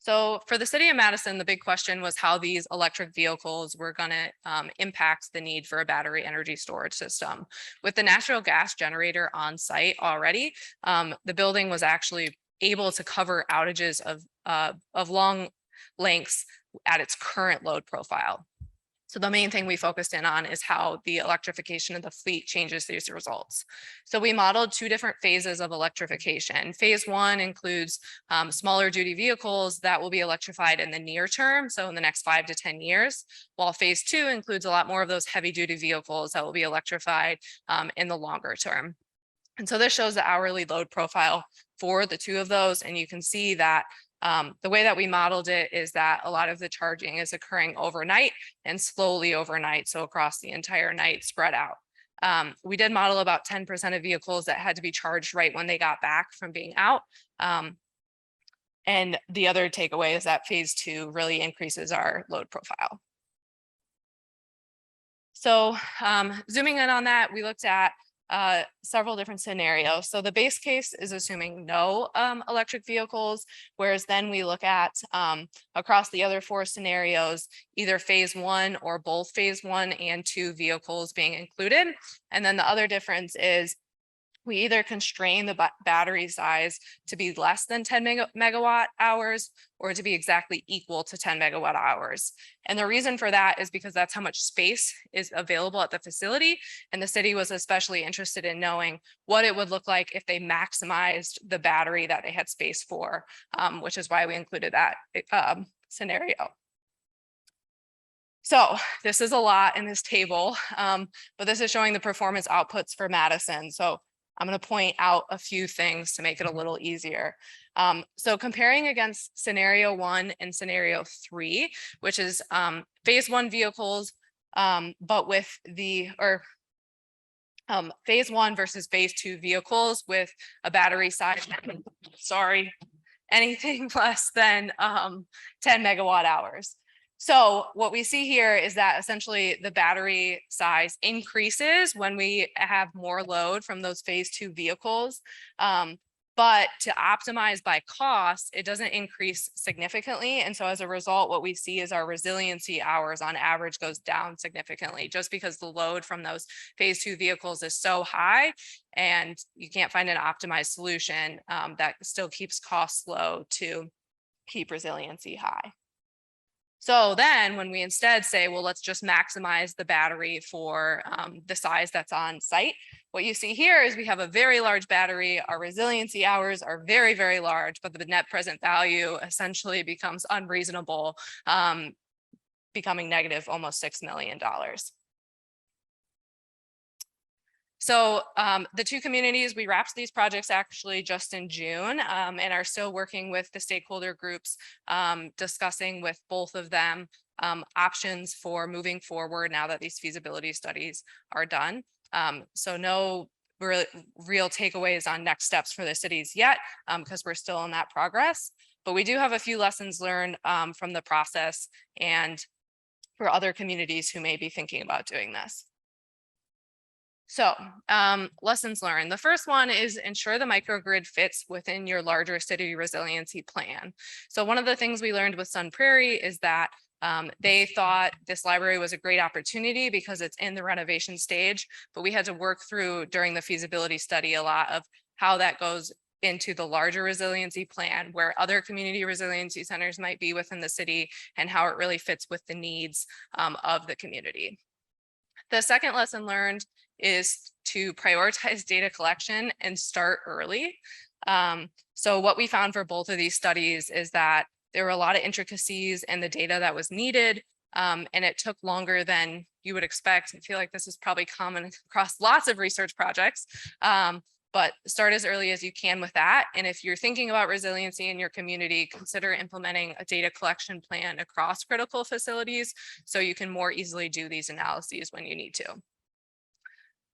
So for the city of Madison, the big question was how these electric vehicles were going to impact the need for a battery energy storage system. With the natural gas generator on site already, the building was actually able to cover outages of long lengths at its current load profile. So the main thing we focused in on is how the electrification of the fleet changes these results. So we modeled 2 different phases of electrification. Phase 1 includes smaller duty vehicles that will be electrified in the near term, so in the next 5 to 10 years, while phase 2 includes a lot more of those heavy duty vehicles that will be electrified in the longer term. And so this shows the hourly load profile for the 2 of those, and you can see that the way that we modeled it is that a lot of the charging is occurring overnight and slowly overnight, so across the entire night spread out. We did model about 10% of vehicles that had to be charged right when they got back from being out. And the other takeaway is that phase 2 really increases our load profile. So zooming in on that, we looked at several different scenarios. So the base case is assuming no electric vehicles, whereas then we look at across the other 4 scenarios, either phase 1 or both phase 1 and 2 vehicles being included. And then the other difference is we either constrain the battery size to be less than 10 megawatt hours or to be exactly equal to 10 megawatt hours. And the reason for that is because that's how much space is available at the facility. And the city was especially interested in knowing what it would look like if they maximized the battery that they had space for, which is why we included that scenario. So this is a lot in this table, but this is showing the performance outputs for Madison. So I'm going to point out a few things to make it a little easier. So comparing against scenario 1 and scenario 3, which is phase 1 vehicles, but with phase 1 versus phase 2 vehicles with a battery size, anything less than 10 megawatt hours. So what we see here is that essentially the battery size increases when we have more load from those phase 2 vehicles. But to optimize by cost, it doesn't increase significantly. And so as a result, what we see is our resiliency hours on average goes down significantly just because the load from those phase 2 vehicles is so high and you can't find an optimized solution that still keeps costs low to keep resiliency high. So then when we instead say, well, let's just maximize the battery for the size that's on site, what you see here is we have a very large battery. Our resiliency hours are very, very large, but the net present value essentially becomes unreasonable, becoming negative almost $6 million. So the 2 communities, we wrapped these projects actually just in June and are still working with the stakeholder groups, discussing with both of them options for moving forward now that these feasibility studies are done. So no real takeaways on next steps for the cities yet, because we're still in that progress. But we do have a few lessons learned from the process and for other communities who may be thinking about doing this. So lessons learned. The first one is ensure the microgrid fits within your larger city resiliency plan. So one of the things we learned with Sun Prairie is that they thought this library was a great opportunity because it's in the renovation stage, but we had to work through during the feasibility study a lot of how that goes into the larger resiliency plan, where other community resiliency centers might be within the city and how it really fits with the needs of the community. The second lesson learned is to prioritize data collection and start early. So what we found for both of these studies is that there were a lot of intricacies in the data that was needed, and it took longer than you would expect. I feel like this is probably common across lots of research projects, but start as early as you can with that. And if you're thinking about resiliency in your community, consider implementing a data collection plan across critical facilities so you can more easily do these analyses when you need to.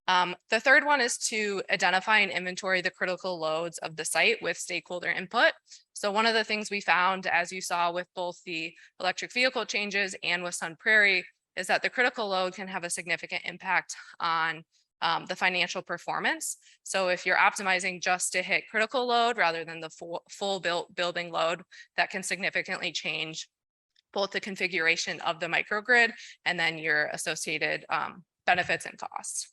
The third one is to identify and inventory the critical loads of the site with stakeholder input. So one of the things we found, as you saw with both the electric vehicle changes and with Sun Prairie, is that the critical load can have a significant impact on the financial performance. So if you're optimizing just to hit critical load rather than the full building load, that can significantly change both the configuration of the microgrid and then your associated benefits and costs.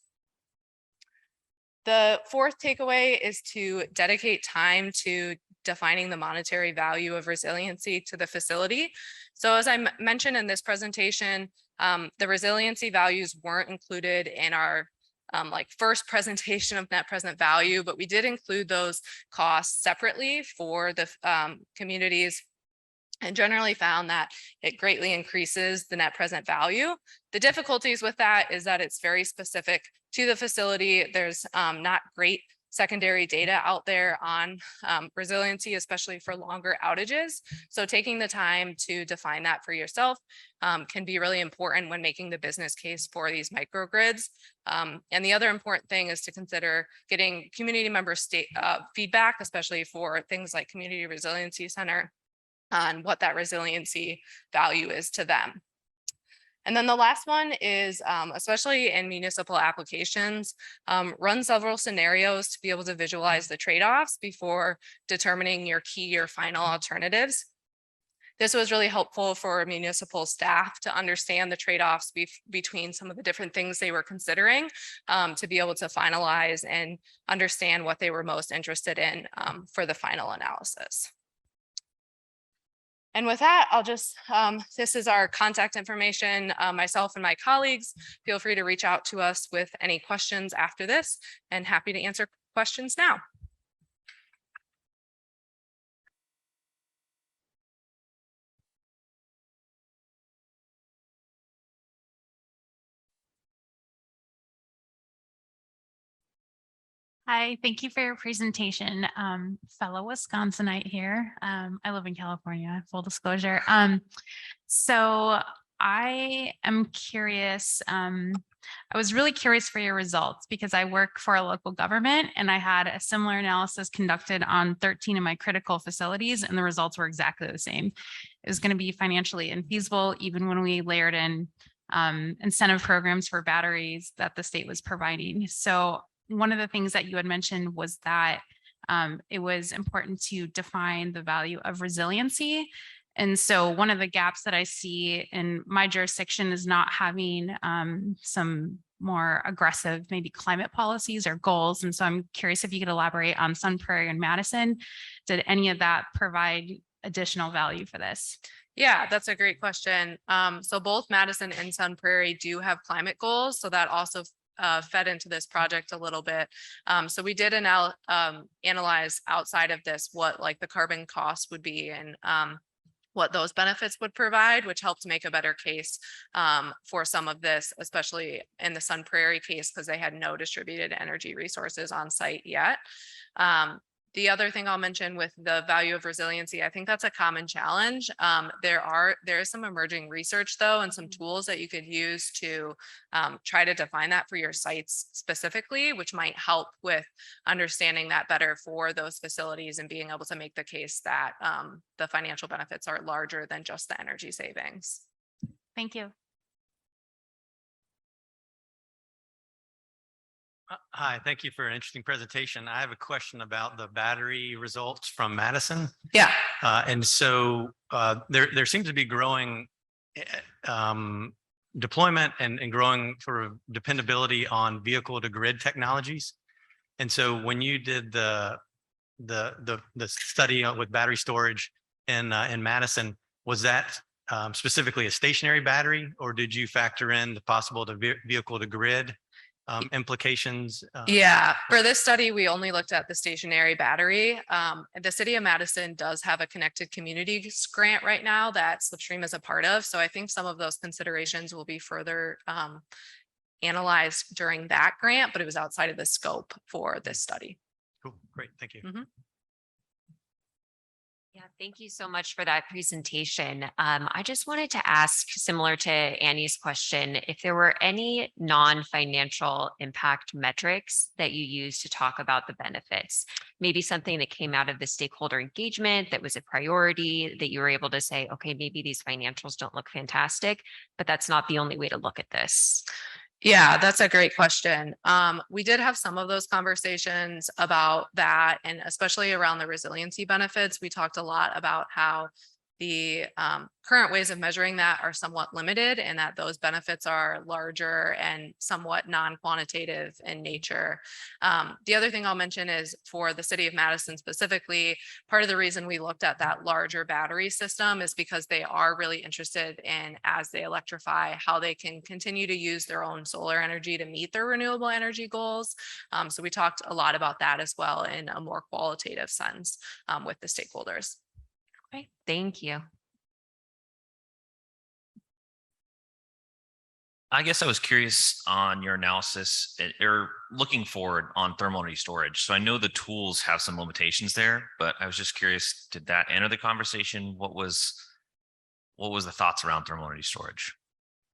The fourth takeaway is to dedicate time to defining the monetary value of resiliency to the facility. So as I mentioned in this presentation, the resiliency values weren't included in our first presentation of net present value, but we did include those costs separately for the communities and generally found that it greatly increases the net present value. The difficulties with that is that it's very specific to the facility. There's not great secondary data out there on resiliency, especially for longer outages. So taking the time to define that for yourself can be really important when making the business case for these microgrids. And the other important thing is to consider getting community member feedback, especially for things like Community Resiliency Center, on what that resiliency value is to them. And then the last one is, especially in municipal applications, run several scenarios to be able to visualize the trade-offs before determining your key or final alternatives. This was really helpful for municipal staff to understand the trade-offs between some of the different things they were considering, to be able to finalize and understand what they were most interested in for the final analysis. And with that, I'll just, this is our contact information. Myself and my colleagues, feel free to reach out to us with any questions after this, and happy to answer questions now.
Hi, thank you for your presentation. Fellow Wisconsinite here. I live in California, full disclosure. So I am curious. I was really curious for your results because I work for a local government and I had a similar analysis conducted on 13 of my critical facilities, and the results were exactly the same. It was going to be financially infeasible, even when we layered in incentive programs for batteries that the state was providing. So one of the things that you had mentioned was that it was important to define the value of resiliency. And so one of the gaps that I see in my jurisdiction is not having some more aggressive, maybe climate policies or goals. And so I'm curious if you could elaborate on Sun Prairie and Madison. Did any of that provide additional value for this?
Yeah, that's a great question. So both Madison and Sun Prairie do have climate goals. So that also fed into this project a little bit. So we did analyze outside of this what like the carbon cost would be and what those benefits would provide, which helped make a better case for some of this, especially in the Sun Prairie case, because they had no distributed energy resources on site yet. The other thing I'll mention with the value of resiliency, I think that's a common challenge. There is some emerging research though, and some tools that you could use to try to define that for your sites specifically, which might help with understanding that better for those facilities and being able to make the case that the financial benefits are larger than just the energy savings.
Thank you.
Hi, thank you for an interesting presentation. I have a question about the battery results from Madison.
Yeah.
And so there seems to be growing deployment and growing sort of dependability on vehicle to grid technologies. And so when you did the study with battery storage in Madison, was that specifically a stationary battery, or did you factor in the possible vehicle to grid implications?
Yeah, for this study, we only looked at the stationary battery. The city of Madison does have a connected communities grant right now that Slipstream is a part of. So I think some of those considerations will be further analyzed during that grant, but it was outside of the scope for this study.
Cool, great, thank you.
Mm-hmm.
Yeah, thank you so much for that presentation. I just wanted to ask, similar to Annie's question, if there were any non-financial impact metrics that you use to talk about the benefits, maybe something that came out of the stakeholder engagement that was a priority that you were able to say, okay, maybe these financials don't look fantastic, but that's not the only way to look at this.
Yeah, that's a great question. We did have some of those conversations about that, and especially around the resiliency benefits. We talked a lot about how the current ways of measuring that are somewhat limited and that those benefits are larger and somewhat non-quantitative in nature. The other thing I'll mention is for the city of Madison specifically, part of the reason we looked at that larger battery system is because they are really interested in, as they electrify, how they can continue to use their own solar energy to meet their renewable energy goals. So we talked a lot about that as well in a more qualitative sense with the stakeholders.
Okay, thank you.
I guess I was curious on your analysis or looking forward on thermal energy storage. So I know the tools have some limitations there, but I was just curious, did that enter the conversation? What was the thoughts around thermal energy storage?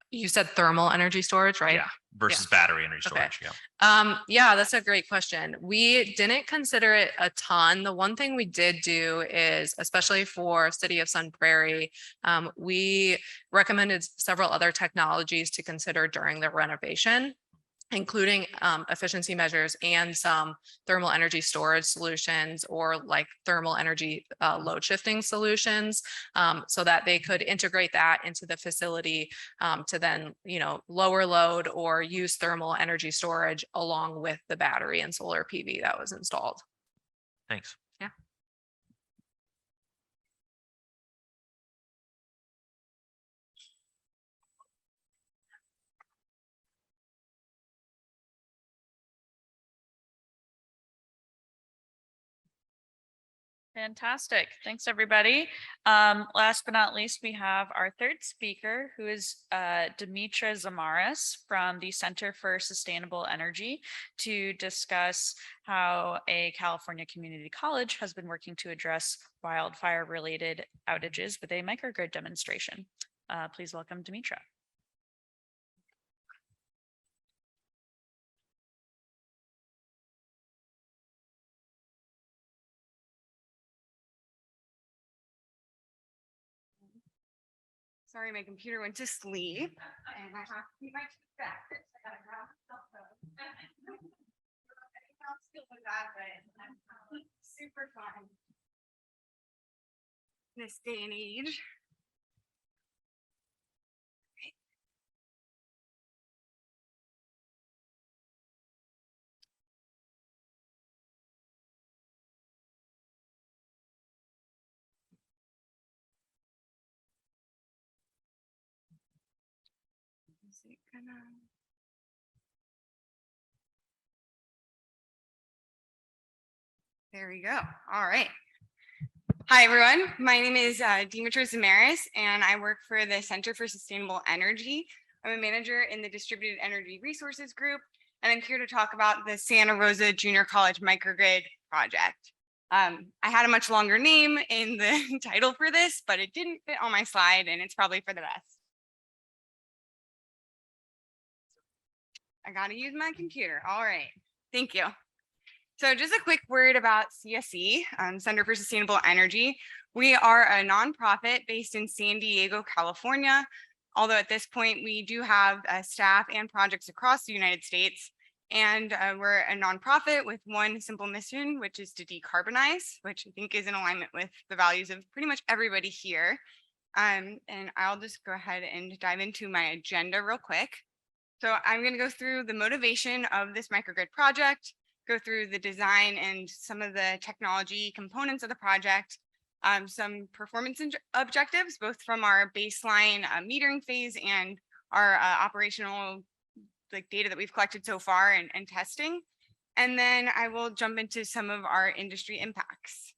You said thermal energy storage, right?
Yeah, versus battery energy
Okay.
storage. Yeah.
Yeah, that's a great question. We didn't consider it a ton. The one thing we did do is, especially for City of Sun Prairie, we recommended several other technologies to consider during the renovation, including efficiency measures and some thermal energy storage solutions or like thermal energy load shifting solutions, so that they could integrate that into the facility to then, lower load or use thermal energy storage along with the battery and solar PV that was installed.
Thanks.
Yeah.
Fantastic. Thanks, everybody. Last but not least, we have our third speaker, who is Dimitra Zamaris from the Center for Sustainable Energy, to discuss how a California community college has been working to address wildfire-related outages with a microgrid demonstration. Please welcome Dimitra.
Sorry, my computer went to sleep and I have to keep my teeth back. I gotta grab my cell phone. I'll still do that, but I'm super fun. This day and age. Is it gonna? There we go. All right. Hi, everyone. My name is Dimitra Zamaris, and I work for the Center for Sustainable Energy. I'm a manager in the Distributed Energy Resources Group, and I'm here to talk about the Santa Rosa Junior College Microgrid project. I had a much longer name in the title for this, but it didn't fit on my slide, and it's probably for the best. I got to use my computer. All right. Thank you. So just a quick word about CSE, Center for Sustainable Energy. We are a nonprofit based in San Diego, California. Although at this point, we do have staff and projects across the United States. And we're a nonprofit with one simple mission, which is to decarbonize, which I think is in alignment with the values of pretty much everybody here. And I'll just go ahead and dive into my agenda real quick. So I'm going to go through the motivation of this microgrid project, go through the design and some of the technology components of the project, some performance objectives, both from our baseline metering phase and our operational data that we've collected so far and testing. And then I will jump into some of our industry impacts.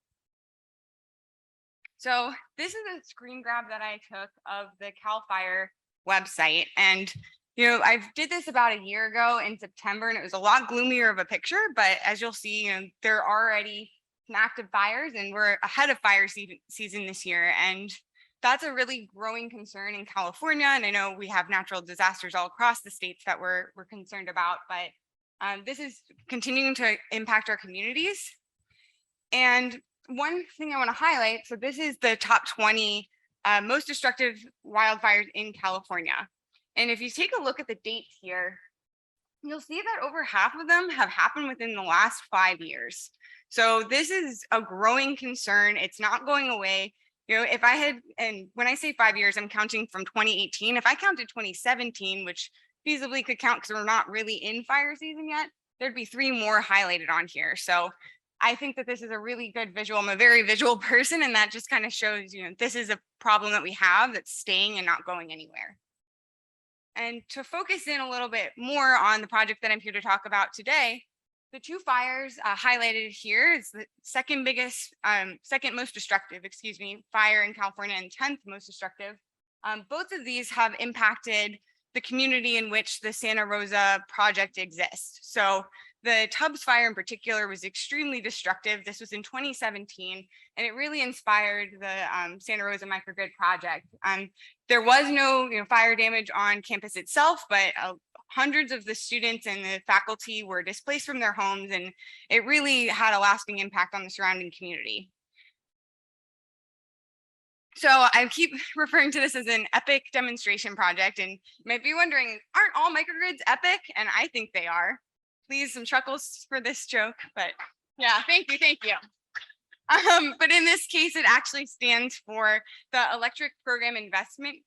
So this is a screen grab that I took of the CAL FIRE website. And I did this about a year ago in September, and it was a lot gloomier of a picture. But as you'll see, there are already some active fires, and we're ahead of fire season this year. And that's a really growing concern in California. And I know we have natural disasters all across the states that we're concerned about, but this is continuing to impact our communities. And one thing I want to highlight, so this is the top 20 most destructive wildfires in California. And if you take a look at the dates here, you'll see that over half of them have happened within the last 5 years. So this is a growing concern. It's not going away. If I had, and when I say 5 years, I'm counting from 2018. If I counted 2017, which feasibly could count because we're not really in fire season yet, there'd be 3 more highlighted on here. So I think that this is a really good visual. I'm a very visual person, and that just kind of shows, this is a problem that we have that's staying and not going anywhere. And to focus in a little bit more on the project that I'm here to talk about today, the 2 fires highlighted here is the second most destructive, fire in California and 10th most destructive. Both of these have impacted the community in which the Santa Rosa project exists. So The Tubbs fire in particular was extremely destructive. This was in 2017, and it really inspired the Santa Rosa microgrid project. There was no fire damage on campus itself, but hundreds of the students and the faculty were displaced from their homes, and it really had a lasting impact on the surrounding community. So I keep referring to this as an epic demonstration project, and you might be wondering, aren't all microgrids epic? And I think they are. Please, some chuckles for this joke, but yeah, thank you. But in this case, it actually stands for the Electric Program Investment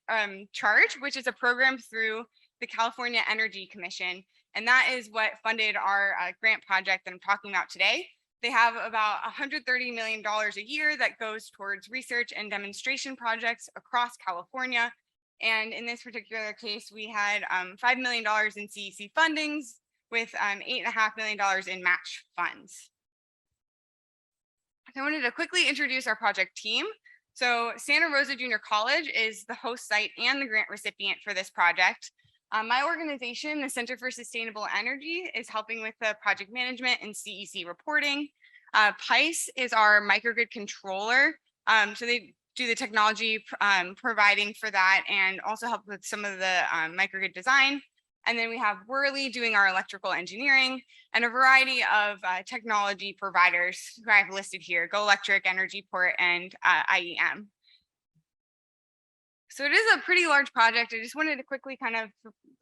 Charge, which is a program through the California Energy Commission. And that is what funded our grant project that I'm talking about today. They have about $130 million a year that goes towards research and demonstration projects across California. And in this particular case, we had $5 million in CEC fundings with $8.5 million in match funds. I wanted to quickly introduce our project team. So Santa Rosa Junior College is the host site and the grant recipient for this project. My organization, the Center for Sustainable Energy, is helping with the project management and CEC reporting. PICE is our microgrid controller. So they do the technology providing for that and also help with some of the microgrid design. And then we have Worley doing our electrical engineering and a variety of technology providers who I've listed here: Go Electric, EnergyPort, and IEM. So it is a pretty large project. I just wanted to quickly kind of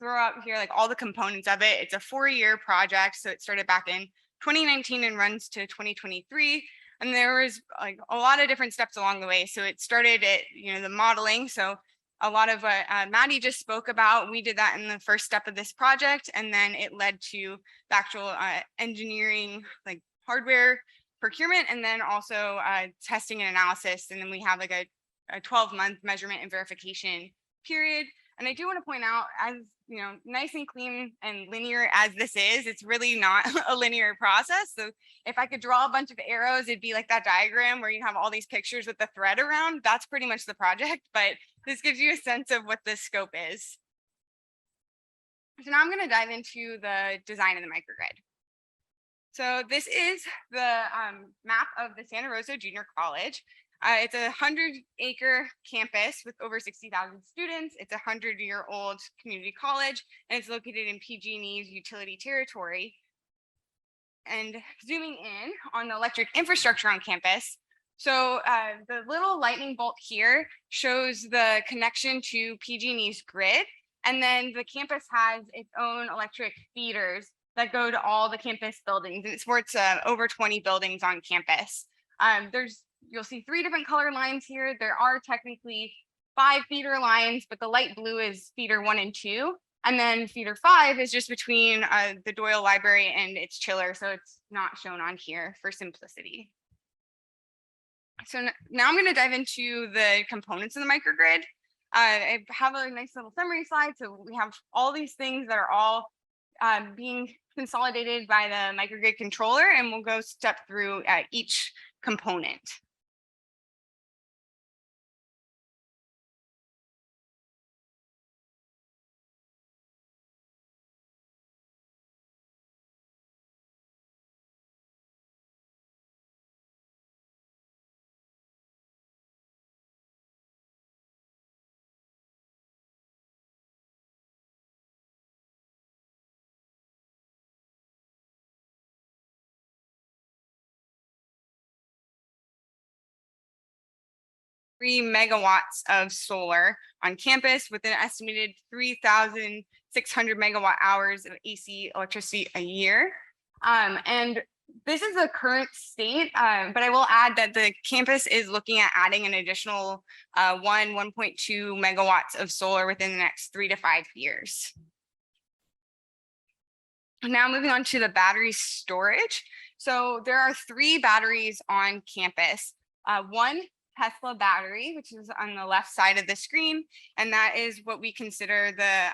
throw out here like all the components of it. It's a 4-year project. So it started back in 2019 and runs to 2023. And there was like a lot of different steps along the way. So it started at, the modeling. So a lot of what Maddie just spoke about, we did that in the first step of this project. And then it led to the actual engineering, like hardware procurement, and then also testing and analysis. And then we have like a 12-month measurement and verification period. And I do want to point out, as nice and clean and linear as this is, it's really not a linear process. So if I could draw a bunch of arrows, it'd be like that diagram where you have all these pictures with the thread around. That's pretty much the project, but this gives you a sense of what the scope is. So now I'm going to dive into the design of the microgrid. So this is the map of the Santa Rosa Junior College. It's a 100-acre campus with over 60,000 students. It's a 100-year-old community college, and it's located in PG&E's utility territory. And zooming in on the electric infrastructure on campus, so the little lightning bolt here shows the connection to PG&E's grid, and then the campus has its own electric feeders that go to all the campus buildings, and it supports over 20 buildings on campus. You'll see 3 different color lines here. There are technically 5 feeder lines, but the light blue is feeder 1 and 2. And then feeder 5 is just between the Doyle Library and its chiller. So it's not shown on here for simplicity. So now I'm going to dive into the components of the microgrid. I have a nice little summary slide. So we have all these things that are all being consolidated by the microgrid controller, and we'll go step through each component. megawatts of solar on campus with an estimated 3,600 megawatt hours of AC electricity a year. And this is the current state, but I will add that the campus is looking at adding an additional 1.2 megawatts of solar within the next 3 to 5 years. Now moving on to the battery storage. So there are 3 batteries on campus. One Tesla battery, which is on the left side of the screen, and that is what we consider the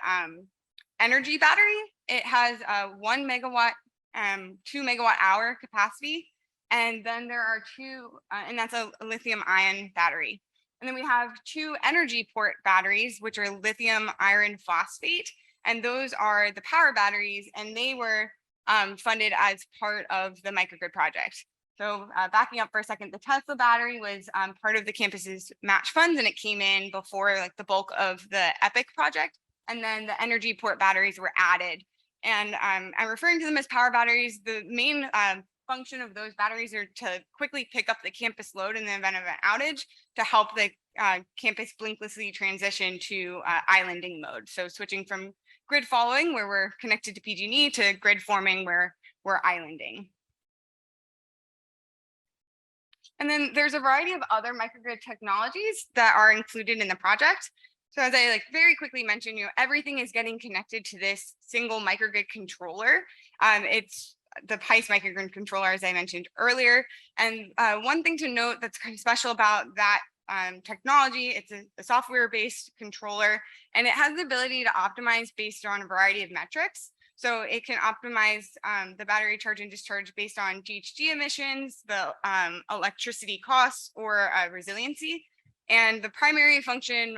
energy battery. It has a 1 megawatt, 2 megawatt hour capacity, and then there are 2, and that's a lithium ion battery. And then we have 2 EnergyPort batteries, which are lithium iron phosphate, and those are the power batteries, and they were funded as part of the microgrid project. So backing up for a second, the Tesla battery was part of the campus's match funds, and it came in before like the bulk of the EPIC project. And then the energy port batteries were added. And I'm referring to them as power batteries. The main function of those batteries are to quickly pick up the campus load in the event of an outage to help the campus blinklessly transition to islanding mode. So switching from grid following, where we're connected to PG&E, to grid forming, where we're islanding. And then there's a variety of other microgrid technologies that are included in the project. So as I very quickly mentioned, everything is getting connected to this single microgrid controller. It's the PICE microgrid controller, as I mentioned earlier. And one thing to note that's kind of special about that technology, it's a software-based controller, and it has the ability to optimize based on a variety of metrics. So it can optimize the battery charge and discharge based on GHG emissions, the electricity costs, or resiliency. And the primary function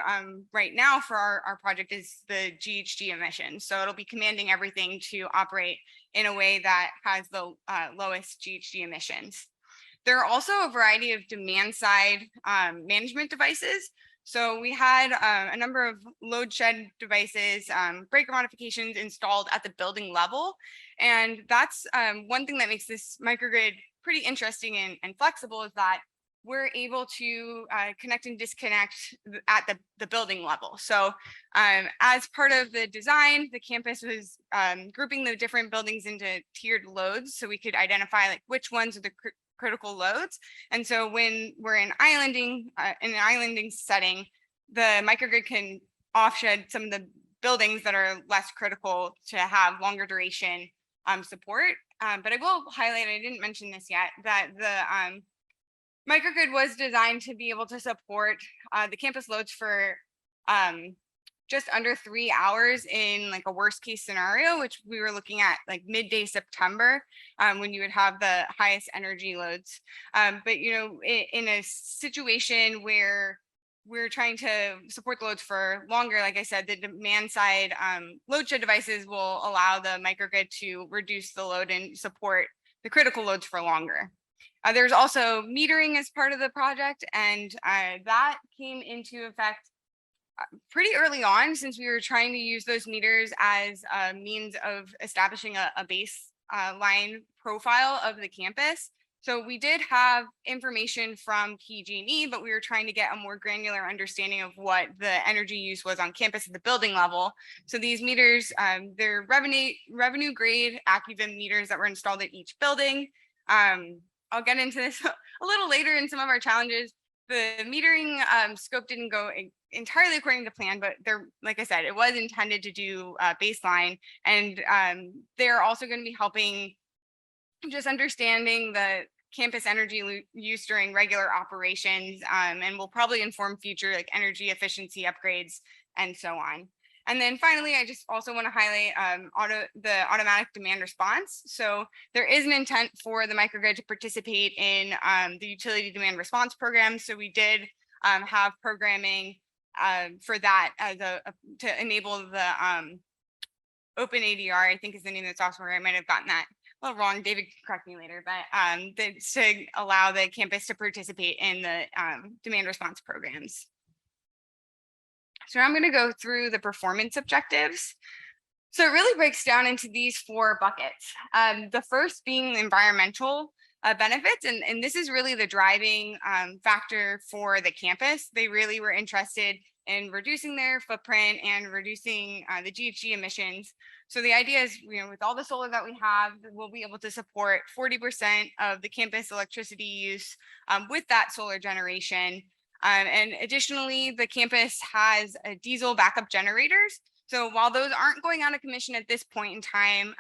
right now for our project is the GHG emissions. So it'll be commanding everything to operate in a way that has the lowest GHG emissions. There are also a variety of demand side management devices. So we had a number of load shed devices, breaker modifications installed at the building level. And that's one thing that makes this microgrid pretty interesting and flexible, is that we're able to connect and disconnect at the building level. So as part of the design, the campus was grouping the different buildings into tiered loads, so we could identify which ones are the critical loads. And so when we're in an islanding setting, the microgrid can offshed some of the buildings that are less critical to have longer duration support. But I will highlight, I didn't mention this yet, that the microgrid was designed to be able to support the campus loads for just under 3 hours in a worst case scenario, which we were looking at midday September, when you would have the highest energy loads. But in a situation where we're trying to support the loads for longer, like I said, the demand side load shed devices will allow the microgrid to reduce the load and support the critical loads for longer. There's also metering as part of the project, and that came into effect pretty early on, since we were trying to use those meters as a means of establishing a baseline profile of the campus. So we did have information from PG&E, but we were trying to get a more granular understanding of what the energy use was on campus at the building level. So these meters, they're revenue grade AccuVim meters that were installed at each building. I'll get into this a little later in some of our challenges. The metering scope didn't go entirely according to plan, but like I said, it was intended to do baseline, and they're also going to be helping just understanding the campus energy use during regular operations, and will probably inform future energy efficiency upgrades and so on. And then finally, I just also want to highlight the automatic demand response. So there is an intent for the microgrid to participate in the utility demand response program. So we did have programming for that as to enable the Open ADR, I think is the name of the software. I might have gotten that a little wrong. David can correct me later, but to allow the campus to participate in the demand response programs. So I'm going to go through the performance objectives. So it really breaks down into these 4 buckets. The first being environmental benefits, and this is really the driving factor for the campus. They really were interested in reducing their footprint and reducing the GHG emissions. So the idea is, with all the solar that we have, we'll be able to support 40% of the campus electricity use with that solar generation. And additionally, the campus has diesel backup generators. So while those aren't going out of commission at this point in time,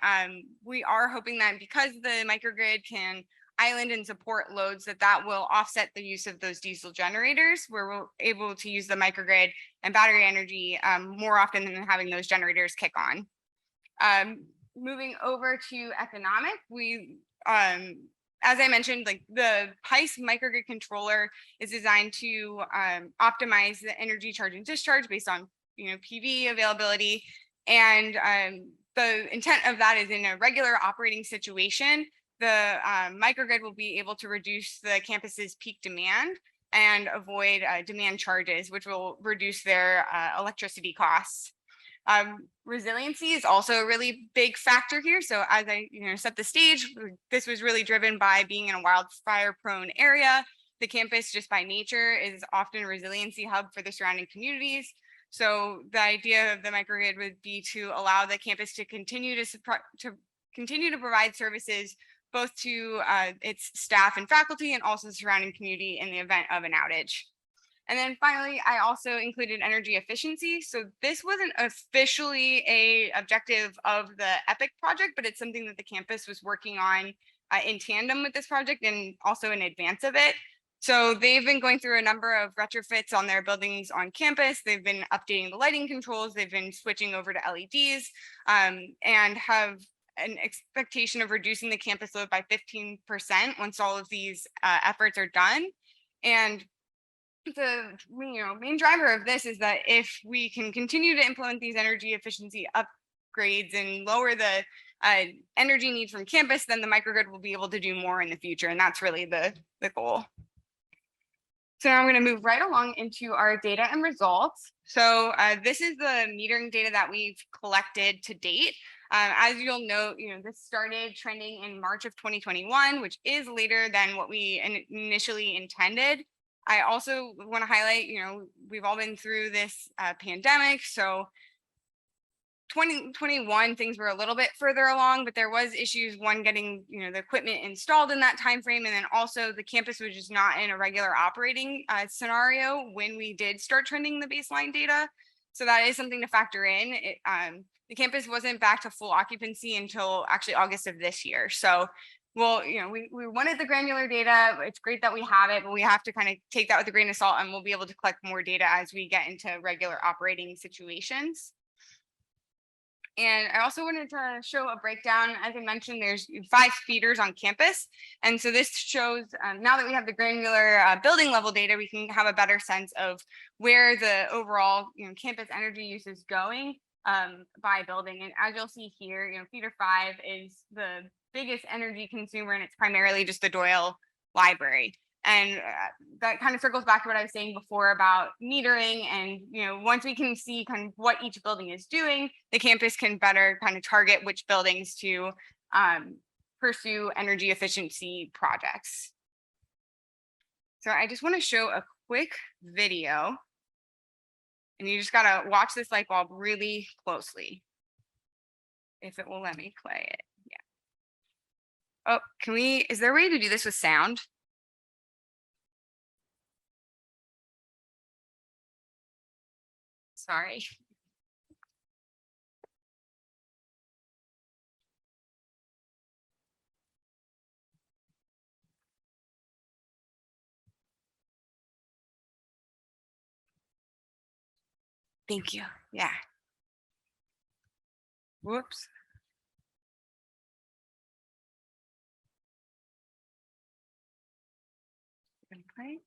we are hoping that because the microgrid can island and support loads, that will offset the use of those diesel generators, where we're able to use the microgrid and battery energy more often than having those generators kick on. Moving over to economic, as I mentioned, the PICE microgrid controller is designed to optimize the energy charge and discharge based on PV availability, and the intent of that is in a regular operating situation, the microgrid will be able to reduce the campus's peak demand and avoid demand charges, which will reduce their electricity costs. Resiliency is also a really big factor here. So as I set the stage, this was really driven by being in a wildfire prone area. The campus, just by nature, is often a resiliency hub for the surrounding communities. So the idea of the microgrid would be to allow the campus to continue to provide services both to its staff and faculty and also the surrounding community in the event of an outage. And then finally, I also included energy efficiency. So this wasn't officially a objective of the EPIC project, but it's something that the campus was working on in tandem with this project and also in advance of it. So they've been going through a number of retrofits on their buildings on campus. They've been updating the lighting controls. They've been switching over to LEDs and have an expectation of reducing the campus load by 15% once all of these efforts are done. And the main driver of this is that if we can continue to implement these energy efficiency upgrades and lower the energy need from campus, then the microgrid will be able to do more in the future. And that's really the goal. So now I'm going to move right along into our data and results. So this is the metering data that we've collected to date. As you'll note, this started trending in March of 2021, which is later than what we initially intended. I also want to highlight, we've all been through this pandemic. So 2021, things were a little bit further along, but there was issues, one, getting the equipment installed in that time frame, and then also the campus was just not in a regular operating scenario when we did start trending the baseline data. So that is something to factor in. The campus wasn't back to full occupancy until actually August of this year. So well, we wanted the granular data. It's great that we have it, but we have to kind of take that with a grain of salt, and we'll be able to collect more data as we get into regular operating situations. And I also wanted to show a breakdown. As I mentioned, there's 5 feeders on campus. And so this shows, now that we have the granular building level data, we can have a better sense of where the overall campus energy use is going by building. And as you'll see here, feeder 5 is the biggest energy consumer, and it's primarily just the Doyle Library. And that kind of circles back to what I was saying before about metering. And, once we can see kind of what each building is doing, the campus can better kind of target which buildings to pursue energy efficiency projects. So I just want to show a quick video. And you just got to watch this light bulb really closely. If it will let me play it. Yeah. Oh, is there a way to do this with sound? Sorry. Thank you. Yeah. Whoops. Play.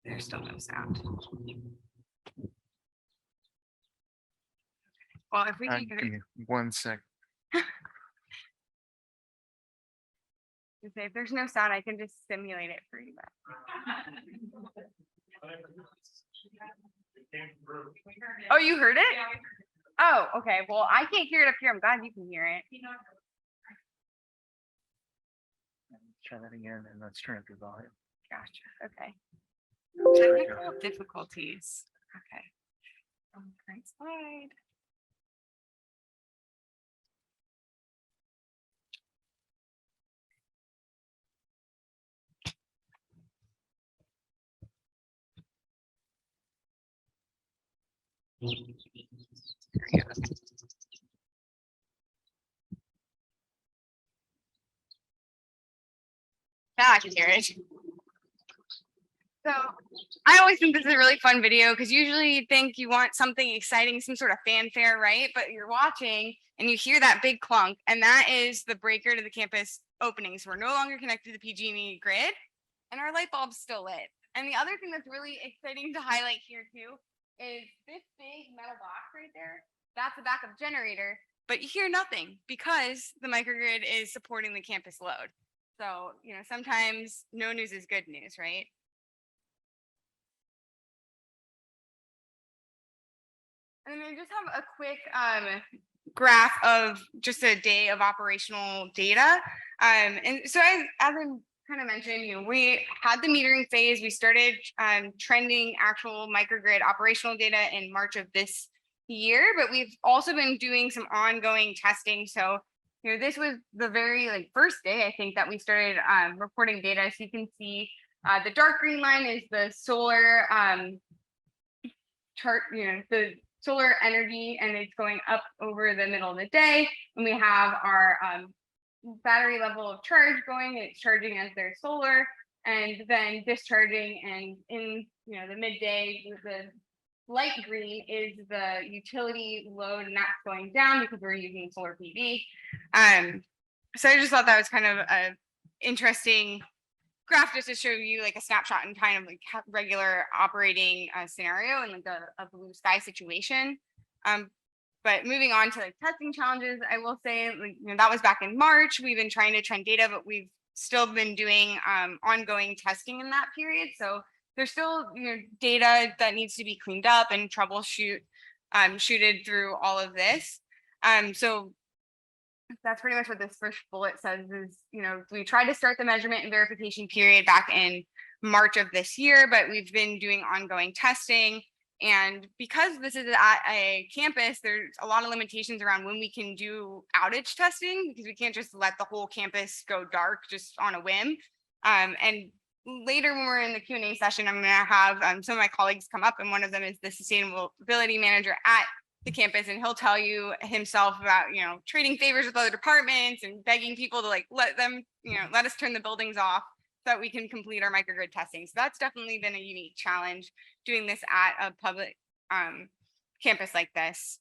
There's still no sound. Well, if we can get it.
1 sec.
If there's no sound, I can just simulate it for you. Oh, you heard it? Oh, okay. Well, I can't hear it up here. I'm glad you can hear it.
Try that again, and let's turn up your volume.
Gotcha. Okay. Technical difficulties. Okay. Great slide. There we go. Now I can hear it. So I always think this is a really fun video because usually you think you want something exciting, some sort of fanfare, right? But you're watching and you hear that big clunk, and that is the breaker to the campus opening. So we're no longer connected to the PG&E grid. and our light bulb's still lit. And the other thing that's really exciting to highlight here too is this big metal box right there. That's a backup generator, but you hear nothing because the microgrid is supporting the campus load. So, sometimes no news is good news, right? And then I just have a quick graph of just a day of operational data. And so as I kind of mentioned, we had the metering phase. We started trending actual microgrid operational data in March of this year, but we've also been doing some ongoing testing. So, this was the very first day, I think, that we started reporting data. So you can see the dark green line is the solar chart, the solar energy, and it's going up over the middle of the day. And we have our battery level of charge going, it's charging as their solar, and then discharging. And in the midday, the light green is the utility load, and that's going down because we're using solar PV. So I just thought that was kind of a interesting graph just to show you a snapshot in kind of regular operating scenario and a blue sky situation. But moving on to testing challenges, I will say that was back in March. We've been trying to trend data, but we've still been doing ongoing testing in that period. So there's still data that needs to be cleaned up and shooted through all of this. So that's pretty much what this first bullet says is, we tried to start the measurement and verification period back in March of this year, but we've been doing ongoing testing. And because this is at a campus, there's a lot of limitations around when we can do outage testing, because we can't just let the whole campus go dark just on a whim. And later when we're in the Q&A session, I'm going to have some of my colleagues come up, and one of them is the sustainability manager at the campus, and he'll tell you himself about trading favors with other departments and begging people to let us turn the buildings off so that we can complete our microgrid testing. So that's definitely been a unique challenge doing this at a public campus like this.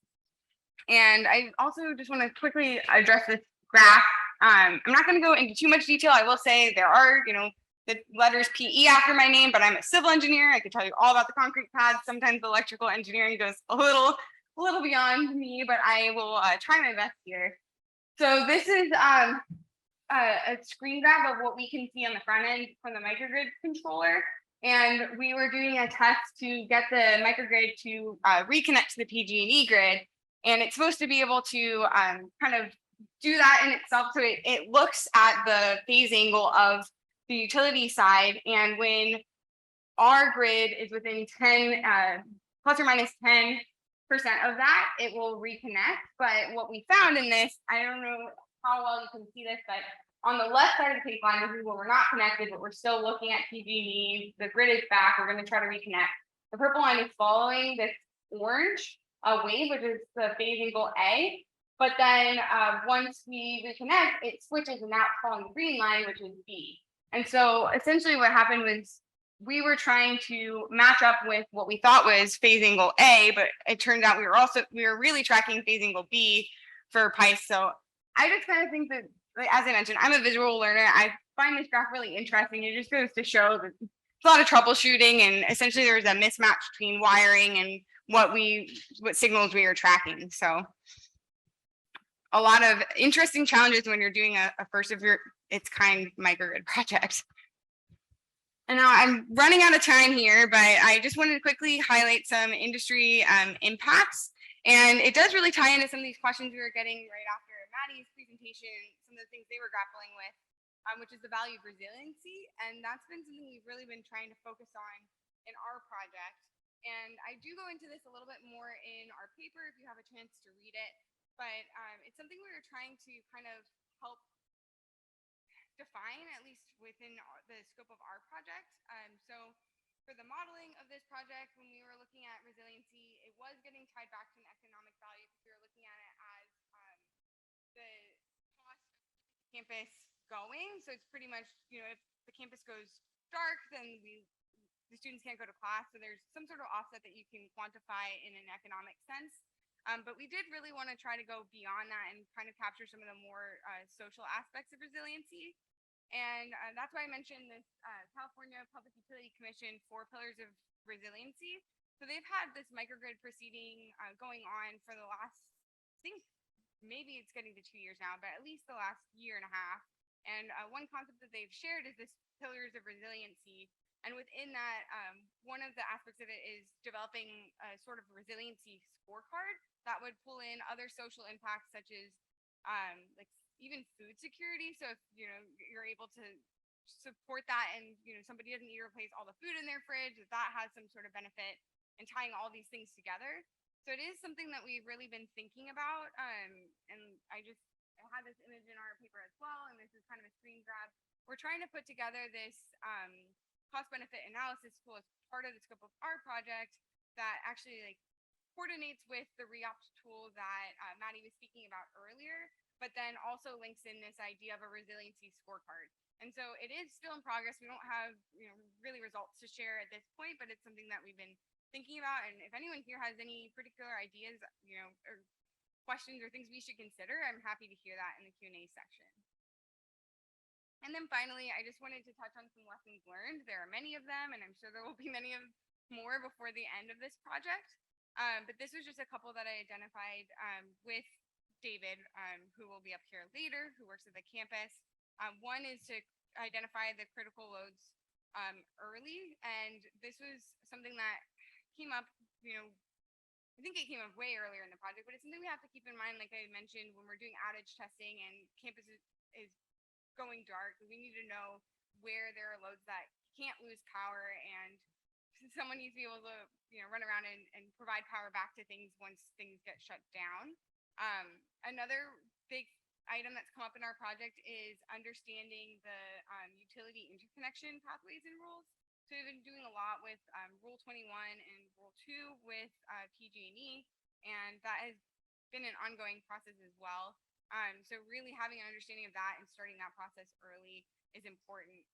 And I also just want to quickly address this graph. I'm not going to go into too much detail. I will say there are the letters PE after my name, but I'm a civil engineer. I could tell you all about the concrete pads. Sometimes the electrical engineering goes a little beyond me, but I will try my best here. So this is a screen grab of what we can see on the front end from the microgrid controller. And we were doing a test to get the microgrid to reconnect to the PG&E grid. And it's supposed to be able to kind of do that in itself. So it looks at the phase angle of the utility side. And when our grid is within 10, plus or minus 10% of that, it will reconnect. But what we found in this, I don't know how well you can see this, but on the left side of the pink line, this is where we're not connected, but we're still looking at PG&E. The grid is back. We're going to try to reconnect. The purple line is following this orange wave, which is the phase angle A. But then once we reconnect, it switches, and now it's following the green line, which is B. And so essentially what happened was we were trying to match up with what we thought was phase angle A, but it turned out we were really tracking phase angle B for PICE. So I just kind of think that, as I mentioned, I'm a visual learner. I find this graph really interesting. It just goes to show that it's a lot of troubleshooting, and essentially there's a mismatch between wiring and what signals we are tracking. So a lot of interesting challenges when you're doing a first of its kind microgrid project. And now I'm running out of time here, but I just wanted to quickly highlight some industry impacts. And it does really tie into some of these questions we were getting right after Maddie's presentation, some of the things they were grappling with, which is the value of resiliency. And that's been something we've really been trying to focus on in our project. And I do go into this a little bit more in our paper if you have a chance to read it. But it's something we were trying to kind of help define, at least within the scope of our project. So for the modeling of this project, when we were looking at resiliency, it was getting tied back to an economic value, because we were looking at it as the cost of the campus going. So it's pretty much, if the campus goes dark, then the students can't go to class. So there's some sort of offset that you can quantify in an economic sense. But we did really want to try to go beyond that and kind of capture some of the more social aspects of resiliency. And that's why I mentioned this California Public Utility Commission 4 Pillars of Resiliency. So they've had this microgrid proceeding going on for the last, I think maybe it's getting to 2 years now, but at least the last year and a half. And one concept that they've shared is this pillars of resiliency. And within that, one of the aspects of it is developing a sort of resiliency scorecard that would pull in other social impacts such as like even food security. So if you're able to support that and somebody doesn't need to replace all the food in their fridge, that has some sort of benefit in tying all these things together. So it is something that we've really been thinking about. And I had this image in our paper as well, and this is kind of a screen grab. We're trying to put together this cost benefit analysis tool as part of the scope of our project that actually like coordinates with the REOPT tool that Maddie was speaking about earlier, but then also links in this idea of a resiliency scorecard. And so it is still in progress. We don't have really results to share at this point, but it's something that we've been thinking about. And if anyone here has any particular ideas, or questions or things we should consider, I'm happy to hear that in the Q&A section. And then finally, I just wanted to touch on some lessons learned. There are many of them, and I'm sure there will be many more before the end of this project. But this was just a couple that I identified with David, who will be up here later, who works at the campus. One is to identify the critical loads early. And this was something that came up, I think it came up way earlier in the project, but it's something we have to keep in mind, like I mentioned, when we're doing outage testing and campus is going dark, we need to know where there are loads that can't lose power, and someone needs to be able to run around and provide power back to things once things get shut down. Another big item that's come up in our project is understanding the utility interconnection pathways and rules. So we've been doing a lot with Rule 21 and Rule 2 with PG&E, and that has been an ongoing process as well. So really having an understanding of that and starting that process early is important.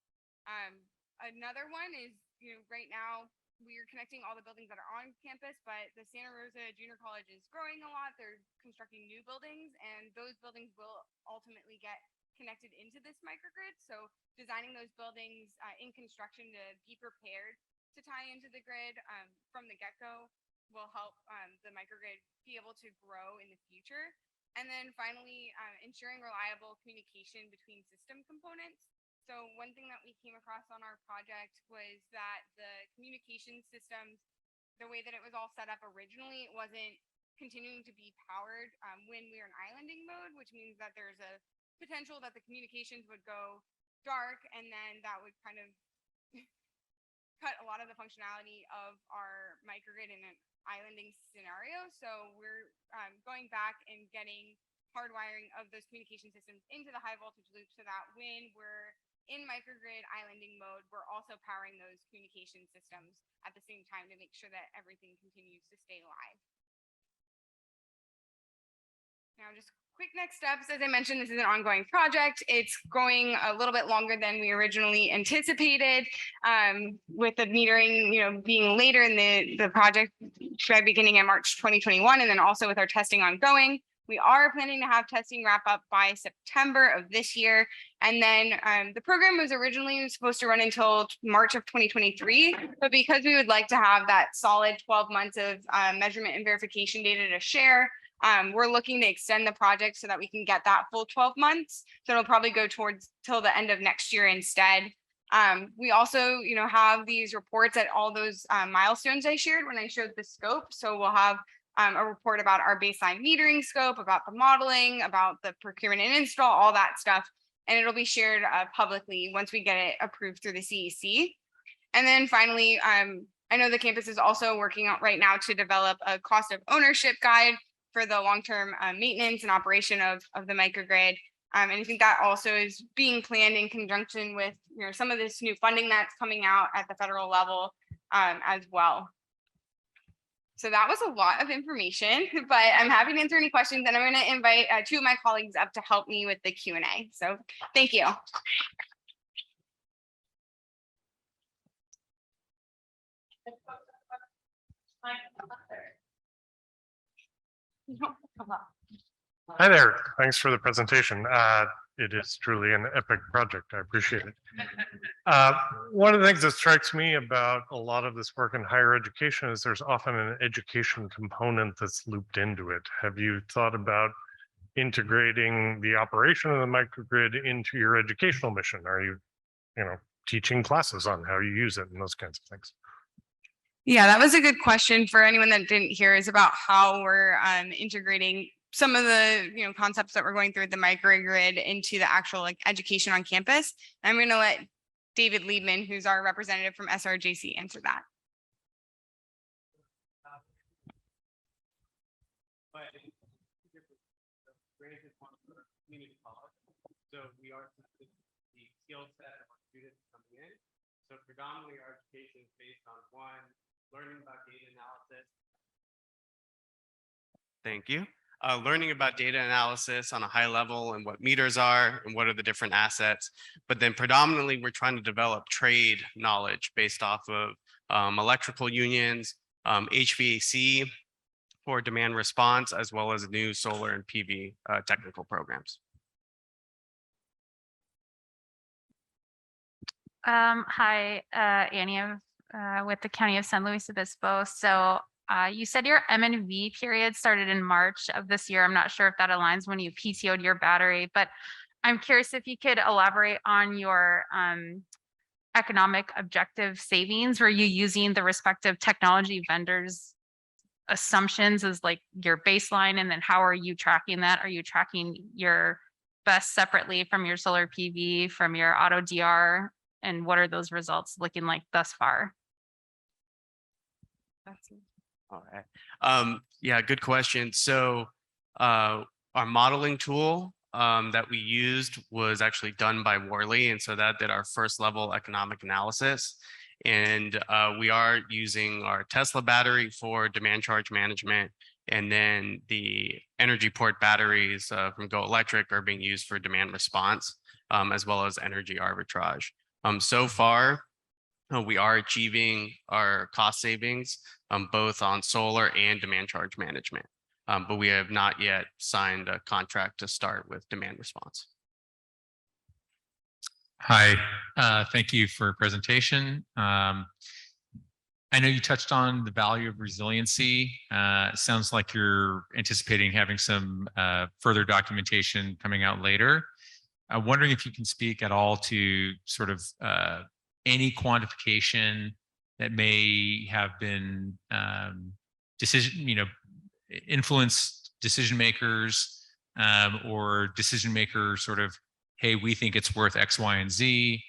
Another one is, right now we're connecting all the buildings that are on campus, but the Santa Rosa Junior College is growing a lot. They're constructing new buildings, and those buildings will ultimately get connected into this microgrid. So designing those buildings in construction to be prepared to tie into the grid from the get-go will help the microgrid be able to grow in the future. And then finally, ensuring reliable communication between system components. So one thing that we came across on our project was that the communication systems, the way that it was all set up originally, it wasn't continuing to be powered when we were in islanding mode, which means that there's a potential that the communications would go dark, and then that would kind of cut a lot of the functionality of our microgrid in an islanding scenario. So we're going back and getting hardwiring of those communication systems into the high voltage loop so that when we're in microgrid islanding mode, we're also powering those communication systems at the same time to make sure that everything continues to stay live. Now, just quick next steps. As I mentioned, this is an ongoing project. It's going a little bit longer than we originally anticipated, with the metering, being later in the project, beginning in March 2021, and then also with our testing ongoing. We are planning to have testing wrap up by September of this year. And then the program was originally supposed to run until March of 2023, but because we would like to have that solid 12 months of measurement and verification data to share, we're looking to extend the project so that we can get that full 12 months. So it'll probably go towards till the end of next year instead. We also, have these reports at all those milestones I shared when I showed the scope. So we'll have a report about our baseline metering scope, about the modeling, about the procurement and install, all that stuff. And it'll be shared publicly once we get it approved through the CEC. And then finally, I know the campus is also working on right now to develop a cost of ownership guide for the long-term maintenance and operation of the microgrid. And I think that also is being planned in conjunction with some of this new funding that's coming out at the federal level as well. So that was a lot of information, but I'm happy to answer any questions, and I'm going to invite two of my colleagues up to help me with the Q&A. So thank you.
Hi there. Thanks for the presentation. it is truly an epic project. I appreciate it. One of the things that strikes me about a lot of this work in higher education is there's often an education component that's looped into it. Have you thought about integrating the operation of the microgrid into your educational mission? Are you, teaching classes on how you use it and those kinds of things?
Yeah, that was a good question for anyone that didn't hear, is about how we're integrating some of the concepts that we're going through with the microgrid into the actual like education on campus. I'm going to let David Liebman, who's our representative from SRJC, answer that.
So we are the skill set of our students coming in. So predominantly our education is based on one, learning about data analysis. Thank you. Learning about data analysis on a high level and what meters are and what are the different assets. But then predominantly we're trying to develop trade knowledge based off of electrical unions, HVAC for demand response, as well as new solar and PV technical programs.
Hi, Annie with the County of San Luis Obispo. So you said your M&V period started in March of this year. I'm not sure if that aligns when you PTO'd your battery, but I'm curious if you could elaborate on your economic objective savings. Were you using the respective technology vendors' assumptions as like your baseline? And then how are you tracking that? Are you tracking your BESS separately from your solar PV, from your auto DR? And what are those results looking like thus far?
All right. Yeah, good question. So our modeling tool that we used was actually done by Worley. And so that did our first level economic analysis. And we are using our Tesla battery for demand charge management. And then the energy port batteries from Go Electric are being used for demand response, as well as energy arbitrage. So far, we are achieving our cost savings both on solar and demand charge management, but we have not yet signed a contract to start with demand response.
Hi, thank you for your presentation. I know you touched on the value of resiliency. It sounds like you're anticipating having some further documentation coming out later. I'm wondering if you can speak at all to sort of any quantification that may have been influence decision makers or decision makers sort of, hey, we think it's worth X, Y, and Z.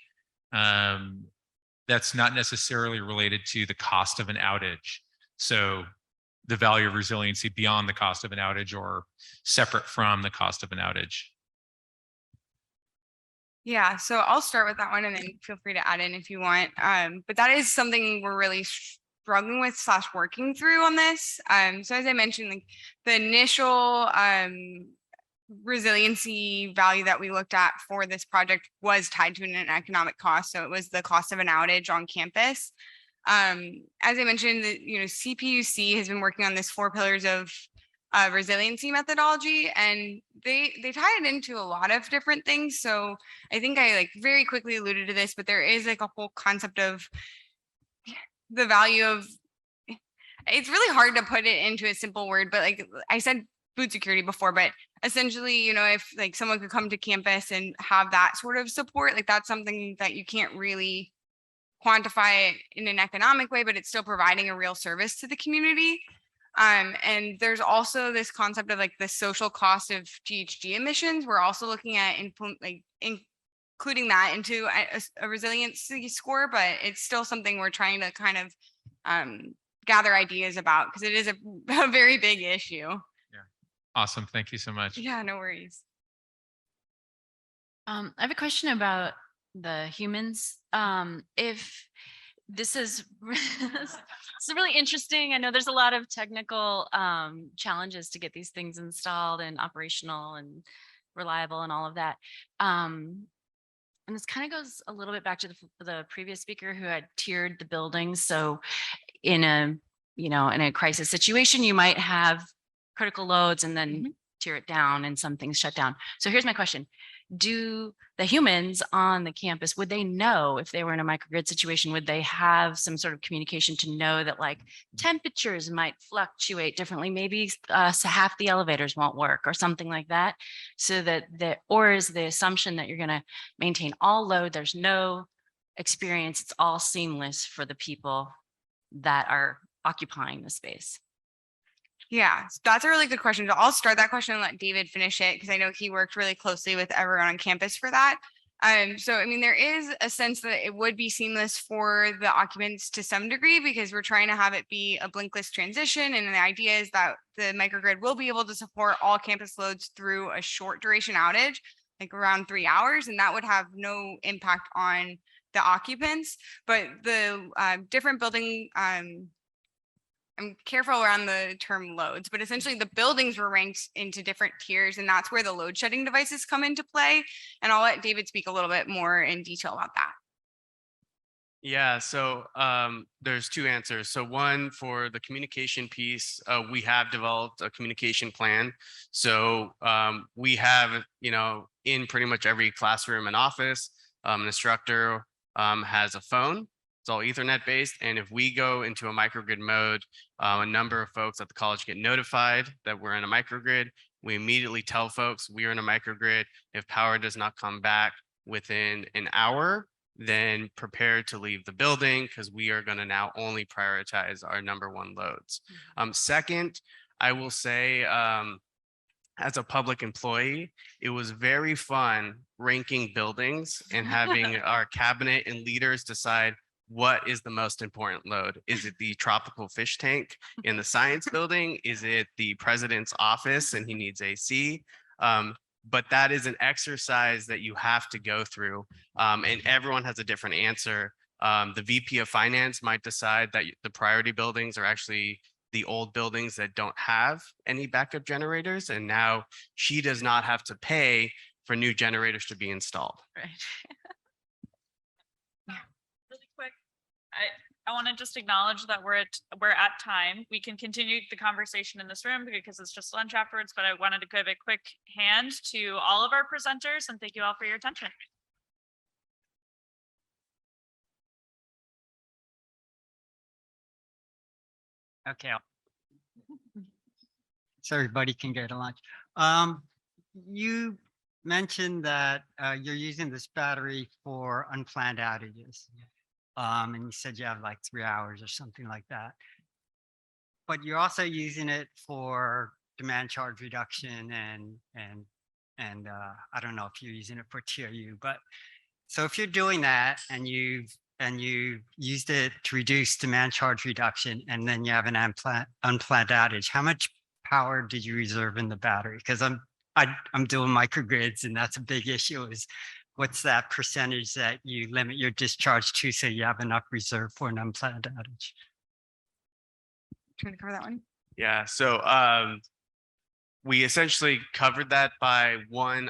That's not necessarily related to the cost of an outage. So the value of resiliency beyond the cost of an outage or separate from the cost of an outage.
Yeah, so I'll start with that one and then feel free to add in if you want. But that is something we're really struggling with / working through on this. So as I mentioned, like the initial resiliency value that we looked at for this project was tied to an economic cost. So it was the cost of an outage on campus. As I mentioned, CPUC has been working on this 4 pillars of resiliency methodology, and they tie it into a lot of different things. So I think I like very quickly alluded to this, but there is like a whole concept of the value of, it's really hard to put it into a simple word, but like I said food security before, but essentially, if like someone could come to campus and have that sort of support, like that's something that you can't really quantify in an economic way, but it's still providing a real service to the community. And there's also this concept of like the social cost of GHG emissions. We're also looking at including that into a resiliency score, but it's still something we're trying to kind of gather ideas about because it is a very big issue.
Yeah, awesome. Thank you so much.
Yeah, no worries.
I have a question about the humans. If this is it's really interesting. I know there's a lot of technical challenges to get these things installed and operational and reliable and all of that. And this kind of goes a little bit back to the previous speaker who had tiered the buildings. So in a crisis situation, you might have critical loads and then tear it down and some things shut down. So here's my question. Do the humans on the campus, would they know if they were in a microgrid situation, would they have some sort of communication to know that like temperatures might fluctuate differently? Maybe so half the elevators won't work or something like that. So that or is the assumption that you're going to maintain all load, there's no experience, it's all seamless for the people that are occupying the space?
Yeah, that's a really good question. I'll start that question and let David finish it because I know he worked really closely with everyone on campus for that. So I mean, there is a sense that it would be seamless for the occupants to some degree because we're trying to have it be a blinkless transition. And the idea is that the microgrid will be able to support all campus loads through a short duration outage, like around 3 hours, and that would have no impact on the occupants. But the different building, I'm careful around the term loads, but essentially the buildings were ranked into different tiers, and that's where the load shedding devices come into play. And I'll let David speak a little bit more in detail about that.
Yeah, so there's two answers. So one, for the communication piece, we have developed a communication plan. So we have, in pretty much every classroom and office, an instructor has a phone. It's all Ethernet based. And if we go into a microgrid mode, a number of folks at the college get notified that we're in a microgrid. We immediately tell folks we are in a microgrid. If power does not come back within an hour, then prepare to leave the building because we are going to now only prioritize our number one loads. Second, I will say, as a public employee, it was very fun ranking buildings and having our cabinet and leaders decide what is the most important load. Is it the tropical fish tank in the science building? Is it the president's office and he needs AC? But that is an exercise that you have to go through, and everyone has a different answer. The VP of finance might decide that the priority buildings are actually the old buildings that don't have any backup generators, and now she does not have to pay for new generators to be installed.
Right. Really quick, I want to just acknowledge that we're at time. We can continue the conversation in this room because it's just lunch afterwards, but I wanted to give a quick hand to all of our presenters and thank you all for your attention.
Okay. So everybody can go to lunch. You mentioned that you're using this battery for unplanned outages. And you said you have like 3 hours or something like that. But you're also using it for demand charge reduction and I don't know if you're using it for TRU, but so if you're doing that and you used it to reduce demand charge reduction and then you have an unplanned outage, how much power did you reserve in the battery? Because I'm doing microgrids and that's a big issue. Is what's that percentage that you limit your discharge to so you have enough reserve for an unplanned outage?
Trying to cover that one.
Yeah, so we essentially covered that by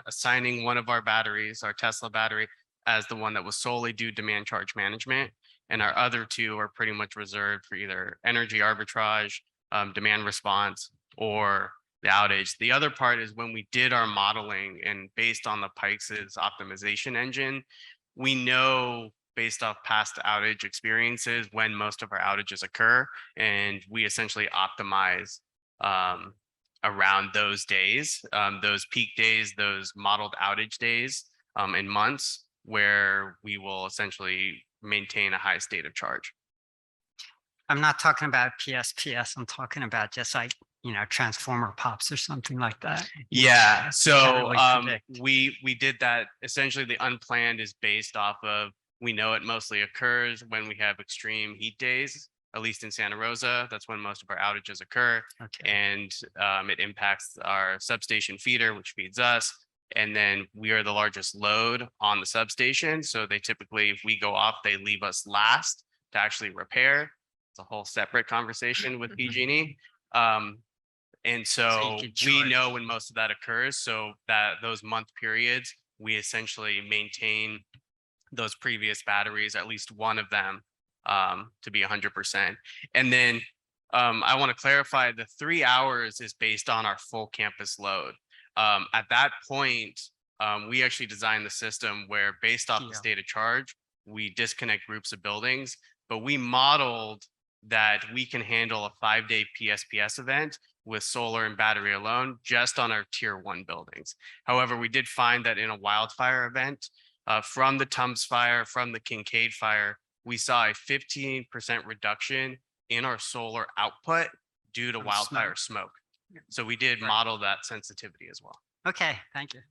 assigning one of our batteries, our Tesla battery, as the one that was solely do demand charge management. And our other two are pretty much reserved for either energy arbitrage, demand response, or the outage. The other part is when we did our modeling and based on the Pikes' optimization engine, we know based off past outage experiences when most of our outages occur, and we essentially optimize around those days, those peak days, those modeled outage days in months where we will essentially maintain a high state of charge.
I'm not talking about PSPS. I'm talking about just like, transformer pops or something like that.
Yeah. So
really
we did that. Essentially, the unplanned is based off of, we know it mostly occurs when we have extreme heat days, at least in Santa Rosa. That's when most of our outages occur.
Okay.
And it impacts our substation feeder, which feeds us. And then we are the largest load on the substation. So they typically, if we go off, they leave us last to actually repair. It's a whole separate conversation with PG&E. And so we know when most of that occurs, so that those month periods, we essentially maintain those previous batteries, at least one of them, to be 100%. And then I want to clarify, the 3 hours is based on our full campus load. At that point, we actually designed the system where based off the
Yeah.
state of charge, we disconnect groups of buildings, but we modeled that we can handle a 5-day PSPS event with solar and battery alone, just on our tier 1 buildings. However, we did find that in a wildfire event, from the Tums fire, from the Kincaid fire, we saw a 15% reduction in our solar output due to
From
wildfire smoke. So we did model that sensitivity as well.
Okay, thank you.